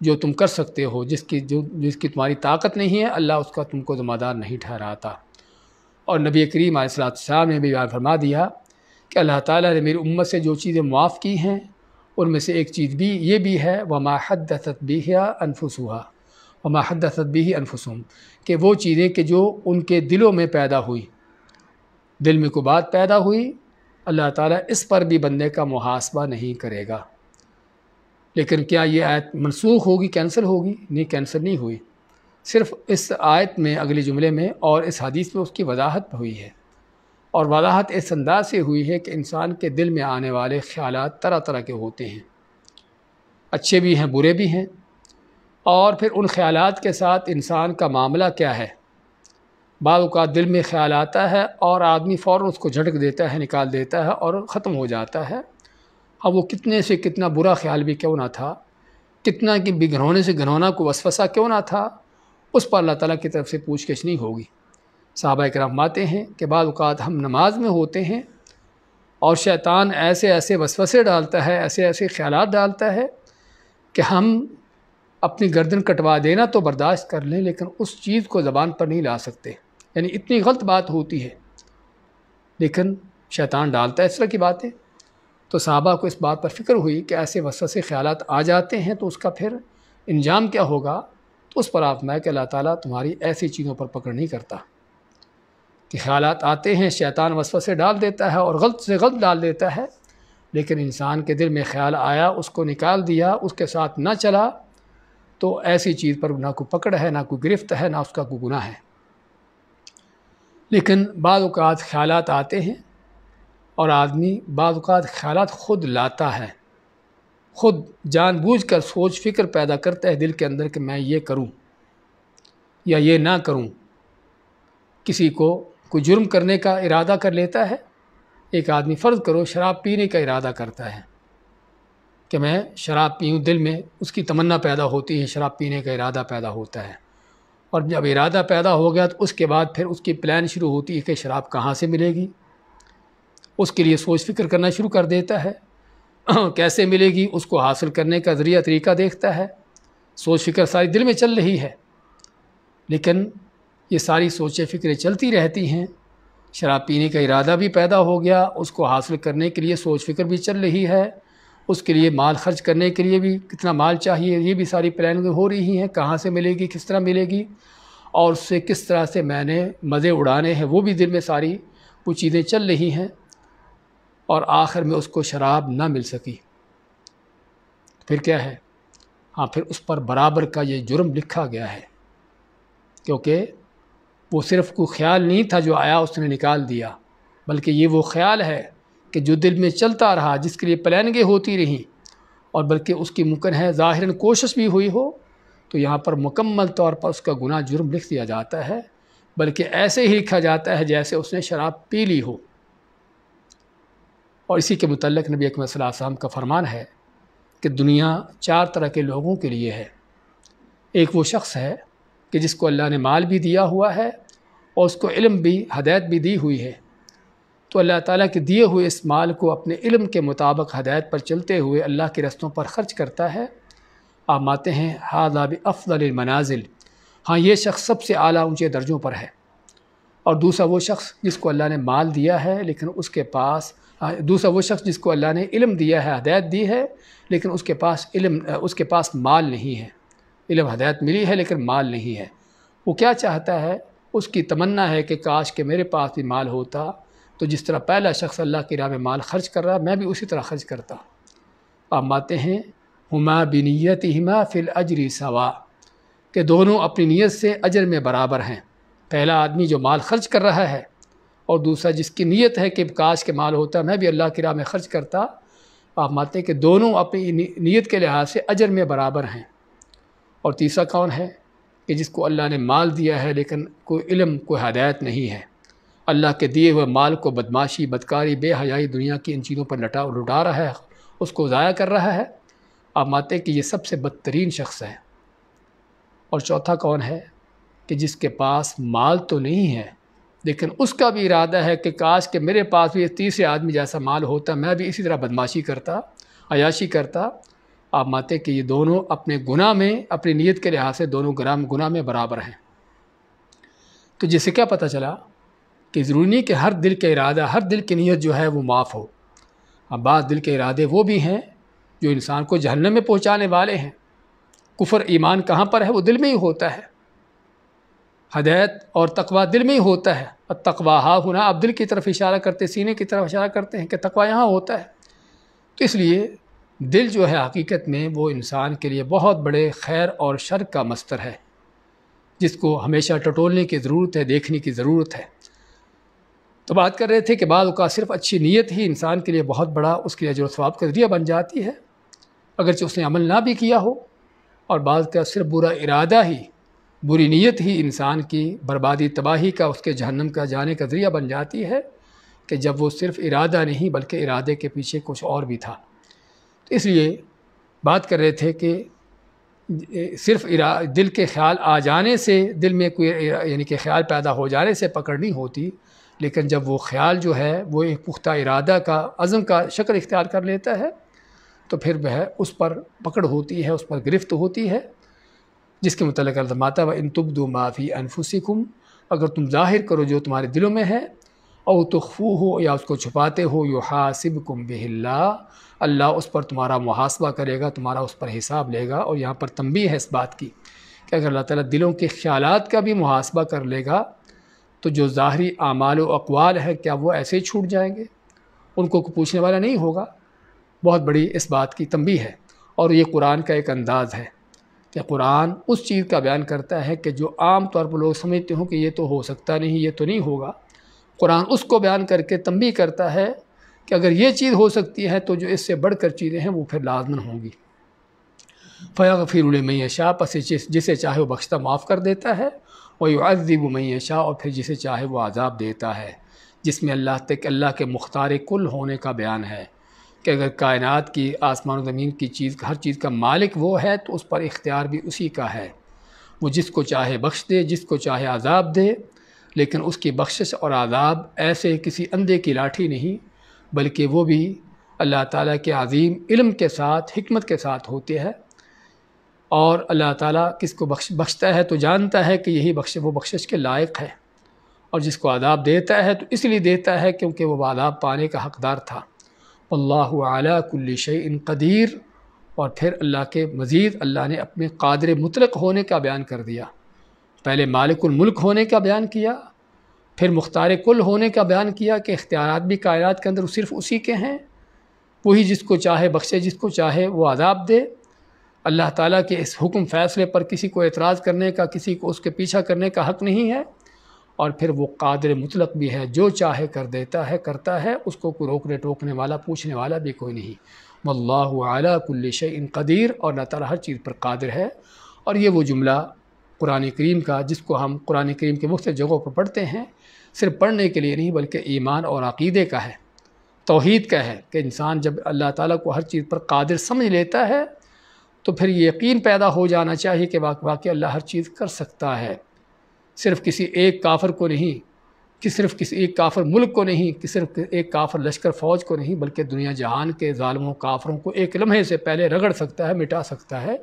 جو تم کر سکتے ہو، جس کی تمہاری طاقت نہیں ہے، اللہ اس کا تم کو ذمہ دار نہیں ٹھہراتا۔ اور نبی کریم علیہ السلام نے بھی فرما دیا کہ اللہ تعالیٰ نے میری امت سے جو چیزیں معاف کی ہیں ان میں سے ایک چیز بھی یہ بھی ہے وما حدثت بها انفسها، وما حدثت به انفسهم، کہ وہ چیزیں کہ جو ان کے دلوں میں پیدا ہوئی، دل میں کوئی بات پیدا ہوئی، اللہ تعالیٰ اس پر بھی بندے کا محاسبہ نہیں کرے گا۔ لیکن کیا یہ آیت منسوخ ہوگی، کینسل ہوگی؟ نہیں، کینسل نہیں ہوئی، صرف اس آیت میں اگلے جملے میں اور اس حدیث میں اس کی وضاحت ہوئی ہے، اور وضاحت اس انداز سے ہوئی ہے کہ انسان کے دل میں آنے والے خیالات طرح طرح کے ہوتے ہیں، اچھے بھی ہیں، برے بھی ہیں، اور پھر ان خیالات کے ساتھ انسان کا معاملہ کیا ہے۔ بعض اوقات دل میں خیال آتا ہے اور آدمی فوراً اس کو جھٹک دیتا ہے، نکال دیتا ہے اور ختم ہو جاتا ہے، اب وہ کتنے سے کتنا برا خیال بھی کیوں نہ تھا، کتنا کہ بھی گھنونے سے گھنونا کو وسوسہ کیوں نہ تھا، اس پر اللہ تعالیٰ کی طرف سے پوچھ گچھ نہیں ہوگی۔ صحابہ کرام فرماتے ہیں کہ بعض اوقات ہم نماز میں ہوتے ہیں اور شیطان ایسے ایسے وسوسے ڈالتا ہے، ایسے ایسے خیالات ڈالتا ہے کہ ہم اپنی گردن کٹوا دینا تو برداشت کر لیں لیکن اس چیز کو زبان پر نہیں لا سکتے، یعنی اتنی غلط بات ہوتی ہے لیکن شیطان ڈالتا ہے اس طرح کی باتیں۔ تو صحابہ کو اس بات پر فکر ہوئی کہ ایسے وسوسے خیالات آ جاتے ہیں تو اس کا پھر انجام کیا ہوگا، تو اس پر آپ میں کہ اللہ تعالیٰ تمہاری ایسی چیزوں پر پکڑ نہیں کرتا۔ کہ خیالات آتے ہیں، شیطان وسوسے ڈال دیتا ہے اور غلط سے غلط ڈال دیتا ہے، لیکن انسان کے دل میں خیال آیا، اس کو نکال دیا، اس کے ساتھ نہ چلا، تو ایسی چیز پر نہ کوئی پکڑ ہے، نہ کوئی گرفت ہے، نہ اس کا کوئی گناہ ہے۔ لیکن بعض اوقات خیالات آتے ہیں اور آدمی بعض اوقات خیالات خود لاتا ہے، خود جان بوجھ کر سوچ فکر پیدا کرتا ہے دل کے اندر کہ میں یہ کروں یا یہ نہ کروں۔ کسی کو کوئی جرم کرنے کا ارادہ کر لیتا ہے، ایک آدمی فرض کرو شراب پینے کا ارادہ کرتا ہے کہ میں شراب پیوں، دل میں اس کی تمنا پیدا ہوتی ہے، شراب پینے کا ارادہ پیدا ہوتا ہے، اور جب ارادہ پیدا ہو گیا تو اس کے بعد پھر اس کی پلان شروع ہوتی ہے کہ شراب کہاں سے ملے گی، اس کے لیے سوچ فکر کرنا شروع کر دیتا ہے، کیسے ملے گی، اس کو حاصل کرنے کا ذریعہ طریقہ دیکھتا ہے، سوچ فکر ساری دل میں چل رہی ہے، لیکن یہ ساری سوچیں فکریں چلتی رہتی ہیں، شراب پینے کا ارادہ بھی پیدا ہو گیا، اس کو حاصل کرنے کے لیے سوچ فکر بھی چل رہی ہے، اس کے لیے مال خرچ کرنے کے لیے بھی کتنا مال چاہیے، یہ بھی ساری پلاننگ ہو رہی ہیں، کہاں سے ملے گی، کس طرح ملے گی، اور اس سے کس طرح سے میں نے مزے اڑانے ہیں، وہ بھی دل میں ساری وہ چیزیں چل رہی ہیں، اور آخر میں اس کو شراب نہ مل سکی، پھر کیا ہے؟ ہاں، پھر اس پر برابر کا یہ جرم لکھا گیا ہے، کیونکہ وہ صرف کوئی خیال نہیں تھا جو آیا اس نے نکال دیا، بلکہ یہ وہ خیال ہے کہ جو دل میں چلتا رہا، جس کے لیے پلاننگیں ہوتی رہیں، اور بلکہ اس کی ممکن ہے ظاہراً کوشش بھی ہوئی ہو، تو یہاں پر مکمل طور پر اس کا گناہ جرم لکھ دیا جاتا ہے، بلکہ ایسے ہی لکھا جاتا ہے جیسے اس نے شراب پی لی ہو۔ اور اسی کے متعلق نبی اکرم صلی اللہ علیہ وسلم کا فرمان ہے کہ دنیا 4 طرح کے لوگوں کے لیے ہے۔ ایک وہ شخص ہے کہ جس کو اللہ نے مال بھی دیا ہوا ہے اور اس کو علم بھی، ہدایت بھی دی ہوئی ہے، تو اللہ تعالیٰ کے دیے ہوئے اس مال کو اپنے علم کے مطابق ہدایت پر چلتے ہوئے اللہ کے رستوں پر خرچ کرتا ہے۔ آپ ماتے ہیں ھذا بافضل المنازل، ہاں یہ شخص سب سے اعلیٰ اونچے درجوں پر ہے۔ اور دوسرا وہ شخص جس کو اللہ نے مال دیا ہے لیکن اس کے پاس، دوسرا وہ شخص جس کو اللہ نے علم دیا ہے، ہدایت دی ہے، لیکن اس کے پاس مال نہیں ہے، علم ہدایت ملی ہے لیکن مال نہیں ہے۔ وہ کیا چاہتا ہے؟ اس کی تمنا ہے کہ کاش کہ میرے پاس بھی مال ہوتا، تو جس طرح پہلا شخص اللہ کی راہ میں مال خرچ کر رہا، میں بھی اسی طرح خرچ کرتا۔ آپ ماتے ہیں ہما بنیتہما فی الاجر سوا، کہ دونوں اپنی نیت سے اجر میں برابر ہیں۔ پہلا آدمی جو مال خرچ کر رہا ہے اور دوسرا جس کی نیت ہے کہ کاش کے مال ہوتا میں بھی اللہ کی راہ میں خرچ کرتا، آپ مانتے ہیں کہ دونوں اپنی نیت کے لحاظ سے اجر میں برابر ہیں۔ اور تیسرا کون ہے؟ کہ جس کو اللہ نے مال دیا ہے لیکن کوئی علم، کوئی ہدایت نہیں ہے، اللہ کے دیے ہوئے مال کو بدماشی، بدکاری، بے حیائی، دنیا کی ان چیزوں پر لٹا رہا ہے، اس کو ضائع کر رہا ہے۔ آپ مانتے ہیں کہ یہ سب سے بدترین شخص ہے۔ اور چوتھا کون ہے؟ کہ جس کے پاس مال تو نہیں ہے لیکن اس کا بھی ارادہ ہے کہ کاش کہ میرے پاس بھی تیسرے آدمی جیسا مال ہوتا، میں بھی اسی طرح بدماشی کرتا، عیاشی کرتا۔ آپ مانتے کہ یہ دونوں اپنے گناہ میں، اپنی نیت کے لحاظ سے دونوں گناہ میں برابر ہیں۔ تو جس سے کیا پتہ چلا کہ ضروری نہیں کہ ہر دل کا ارادہ، ہر دل کی نیت جو ہے وہ معاف ہو۔ اب بعض دل کے ارادے وہ بھی ہیں جو انسان کو جہنم میں پہنچانے والے ہیں۔ کفر ایمان کہاں پر ہے؟ وہ دل میں ہی ہوتا ہے۔ ہدایت اور تقوی دل میں ہی ہوتا ہے۔ التقوی ہا ہنا، اب دل کی طرف اشارہ کرتے، سینے کی طرف اشارہ کرتے ہیں کہ تقوی یہاں ہوتا ہے۔ تو اس لیے دل جو ہے حقیقت میں وہ انسان کے لیے بہت بڑے خیر اور شر کا مصدر ہے، جس کو ہمیشہ ٹٹولنے کی ضرورت ہے، دیکھنے کی ضرورت ہے۔ تو بات کر رہے تھے کہ بعض اوقات صرف اچھی نیت ہی انسان کے لیے بہت بڑا اس کے اجر و ثواب کا ذریعہ بن جاتی ہے، اگرچہ اس نے عمل نہ بھی کیا ہو، اور بعض کا صرف برا ارادہ ہی، بری نیت ہی انسان کی بربادی، تباہی کا، اس کے جہنم کا جانے کا ذریعہ بن جاتی ہے، کہ جب وہ صرف ارادہ نہیں بلکہ ارادے کے پیچھے کچھ اور بھی تھا۔ تو اس لیے بات کر رہے تھے کہ صرف دل کے خیال آ جانے سے، دل میں کوئی یعنی کہ خیال پیدا ہو جانے سے پکڑ نہیں ہوتی، لیکن جب وہ خیال جو ہے وہ ایک پختہ ارادہ کا، عزم کا شکل اختیار کر لیتا ہے، تو پھر وہ اس پر پکڑ ہوتی ہے، اس پر گرفت ہوتی ہے، جس کے متعلق الزامات و ان تبدوا ما فی انفسکم، اگر تم ظاہر کرو جو تمہارے دلوں میں ہے، او تخفوہ، یا اس کو چھپاتے ہو، یحاسبکم بہ اللہ، اللہ اس پر تمہارا محاسبہ کرے گا، تمہارا اس پر حساب لے گا۔ اور یہاں پر تنبیہ ہے اس بات کی کہ اگر اللہ تعالیٰ دلوں کے خیالات کا بھی محاسبہ کر لے گا تو جو ظاہری اعمال و اقوال ہیں کیا وہ ایسے ہی چھوٹ جائیں گے؟ ان کو کوئی پوچھنے والا نہیں ہوگا۔ بہت بڑی اس بات کی تنبیہ ہے، اور یہ قرآن کا ایک انداز ہے کہ قرآن اس چیز کا بیان کرتا ہے کہ جو عام طور پر لوگ سمجھتے ہوں کہ یہ تو ہو سکتا نہیں، یہ تو نہیں ہوگا، قرآن اس کو بیان کر کے تنبیہ کرتا ہے کہ اگر یہ چیز ہو سکتی ہے تو جو اس سے بڑھ کر چیزیں ہیں وہ پھر لازماً ہوں گی۔ فَيَغْفِرُ لِمَن يَشَاءُ، پس جسے چاہے وہ بخشتا معاف کر دیتا ہے، وَيُعَذِّبُ مَن يَشَاءُ، اور پھر جسے چاہے وہ عذاب دیتا ہے، جس میں اللہ کے مختار کل ہونے کا بیان ہے کہ اگر کائنات کی آسمان و زمین کی چیز ہر چیز کا مالک وہ ہے تو اس پر اختیار بھی اسی کا ہے، وہ جس کو چاہے بخش دے، جس کو چاہے عذاب دے، لیکن اس کی بخشش اور عذاب ایسے کسی اندھے کی لاٹھی نہیں، بلکہ وہ بھی اللہ تعالیٰ کے عظیم علم کے ساتھ، حکمت کے ساتھ ہوتے ہیں، اور اللہ تعالیٰ کس کو بخشتا ہے تو جانتا ہے کہ یہی وہ بخشش کے لائق ہے، اور جس کو عذاب دیتا ہے تو اس لیے دیتا ہے کیونکہ وہ عذاب پانے کا حقدار تھا۔ واللہ علی کل شیء قدیر، اور پھر اللہ کے مزید اللہ نے اپنے قادر مطلق ہونے کا بیان کر دیا۔ پہلے مالک الملک ہونے کا بیان کیا، پھر مختار کل ہونے کا بیان کیا کہ اختیارات بھی کائنات کے اندر صرف اسی کے ہیں، وہی جس کو چاہے بخشے، جس کو چاہے وہ عذاب دے۔ اللہ تعالیٰ کے اس حکم فیصلے پر کسی کو اعتراض کرنے کا، کسی کو اس کے پیچھا کرنے کا حق نہیں ہے، اور پھر وہ قادر مطلق بھی ہے، جو چاہے کر دیتا ہے، کرتا ہے، اس کو کوئی روکنے ٹوکنے والا، پوچھنے والا بھی کوئی نہیں۔ واللہ علی کل شیء قدیر، اور اللہ تعالیٰ ہر چیز پر قادر ہے۔ اور یہ وہ جملہ قرآن کریم کا جس کو ہم قرآن کریم کے مختلف جگہوں پر پڑھتے ہیں، صرف پڑھنے کے لیے نہیں بلکہ ایمان اور عقیدے کا ہے، توحید کا ہے، کہ انسان جب اللہ تعالیٰ کو ہر چیز پر قادر سمجھ لیتا ہے تو پھر یہ یقین پیدا ہو جانا چاہیے کہ واقعی اللہ ہر چیز کر سکتا ہے، صرف کسی ایک کافر کو نہیں، کہ صرف کسی ایک کافر ملک کو نہیں، کہ صرف ایک کافر لشکر فوج کو نہیں، بلکہ دنیا جہان کے ظالموں کافروں کو ایک لمحے سے پہلے رگڑ سکتا ہے، مٹا سکتا ہے۔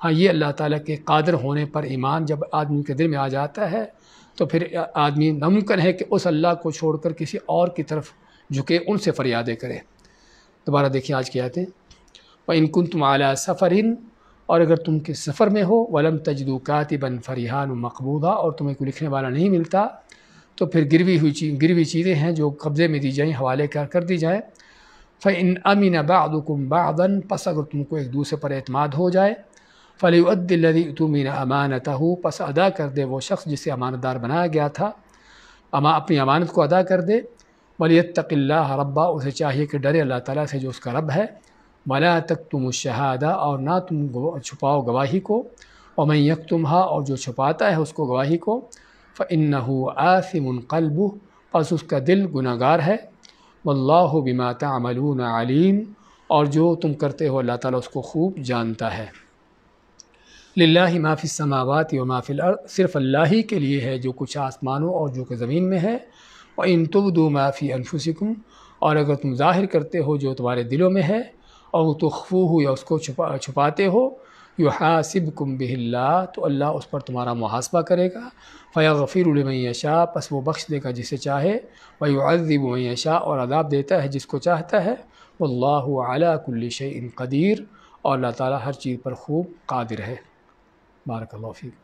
ہاں، یہ اللہ تعالیٰ کے قادر ہونے پر ایمان جب آدمی کے دل میں آ جاتا ہے تو پھر آدمی ناممکن ہے کہ اس اللہ کو چھوڑ کر کسی اور کی طرف جھکے، ان سے فریادیں کرے۔ دوبارہ دیکھیں آج کی آیتیں۔ وَإِن كُنتُمْ عَلَىٰ سَفَرٍ، اور اگر تم کے سفر میں ہو، وَلَمْ تَجِدُوا كَاتِبًا فَرِهَانٌ مَقْبُوضًا، اور تمہیں کوئی لکھنے والا نہیں ملتا، تو پھر گروی چیزیں ہیں جو قبضے میں دی جائیں، حوالے کر دی جائیں۔ فَإِنْ أَمِنَ بَعْضُكُمْ بَعْضًا، پس اگر تم کو ایک دوسرے پر اعتماد ہو جائے، فَلْيُؤَدِّ الَّذِي اؤْتُمِنَ أَمَانَتَهُ، پس ادا کر دے وہ شخص جسے امانت دار بنایا گیا تھا، اپنی امانت کو ادا کر دے۔ وَلْيَتَّقِ اللَّهَ رَبَّهُ، اسے چاہیے کہ ڈرے اللہ تعالیٰ سے جو اس کا رب ہے۔ وَلَا تَكْتُمُوا الشَّهَادَةَ، اور نہ تم چھپاؤ گواہی کو۔ وَمَن يَكْتُمْهَا، اور جو چھپاتا ہے اس کو گواہی کو، فَإِنَّهُ آثِمٌ قَلْبُهُ، پس اس کا دل گناہگار ہے۔ وَاللَّهُ بِمَا تَعْمَلُونَ عَلِيمٌ، اور جو تم کرتے ہو اللہ تعالیٰ اس کو خوب جانتا ہے۔ لِلَّهِ مَا فِي السَّمَاوَاتِ وَمَا فِي الْأَرْضِ، صرف اللہ ہی کے لیے ہے جو کچھ آسمانوں اور جو کہ زمین میں ہے۔ وَإِن تُبْدُوا مَا فِي أَنفُسِكُمْ، اور اگر تم ظاہر کرتے ہو جو تمہارے دلوں میں ہے، اور تخفوہ، یا اس کو چھپاتے ہو، یحاسبکم بہ اللہ، تو اللہ اس پر تمہارا محاسبہ کرے گا۔ فیغفر لمن یشاء، پس وہ بخش دے گا جسے چاہے، ویعذب من یشاء، اور عذاب دیتا ہے جس کو چاہتا ہے۔ واللہ علی کل شیء قدیر، اور اللہ تعالیٰ ہر چیز پر خوب قادر ہے۔ بارک اللہ فیک۔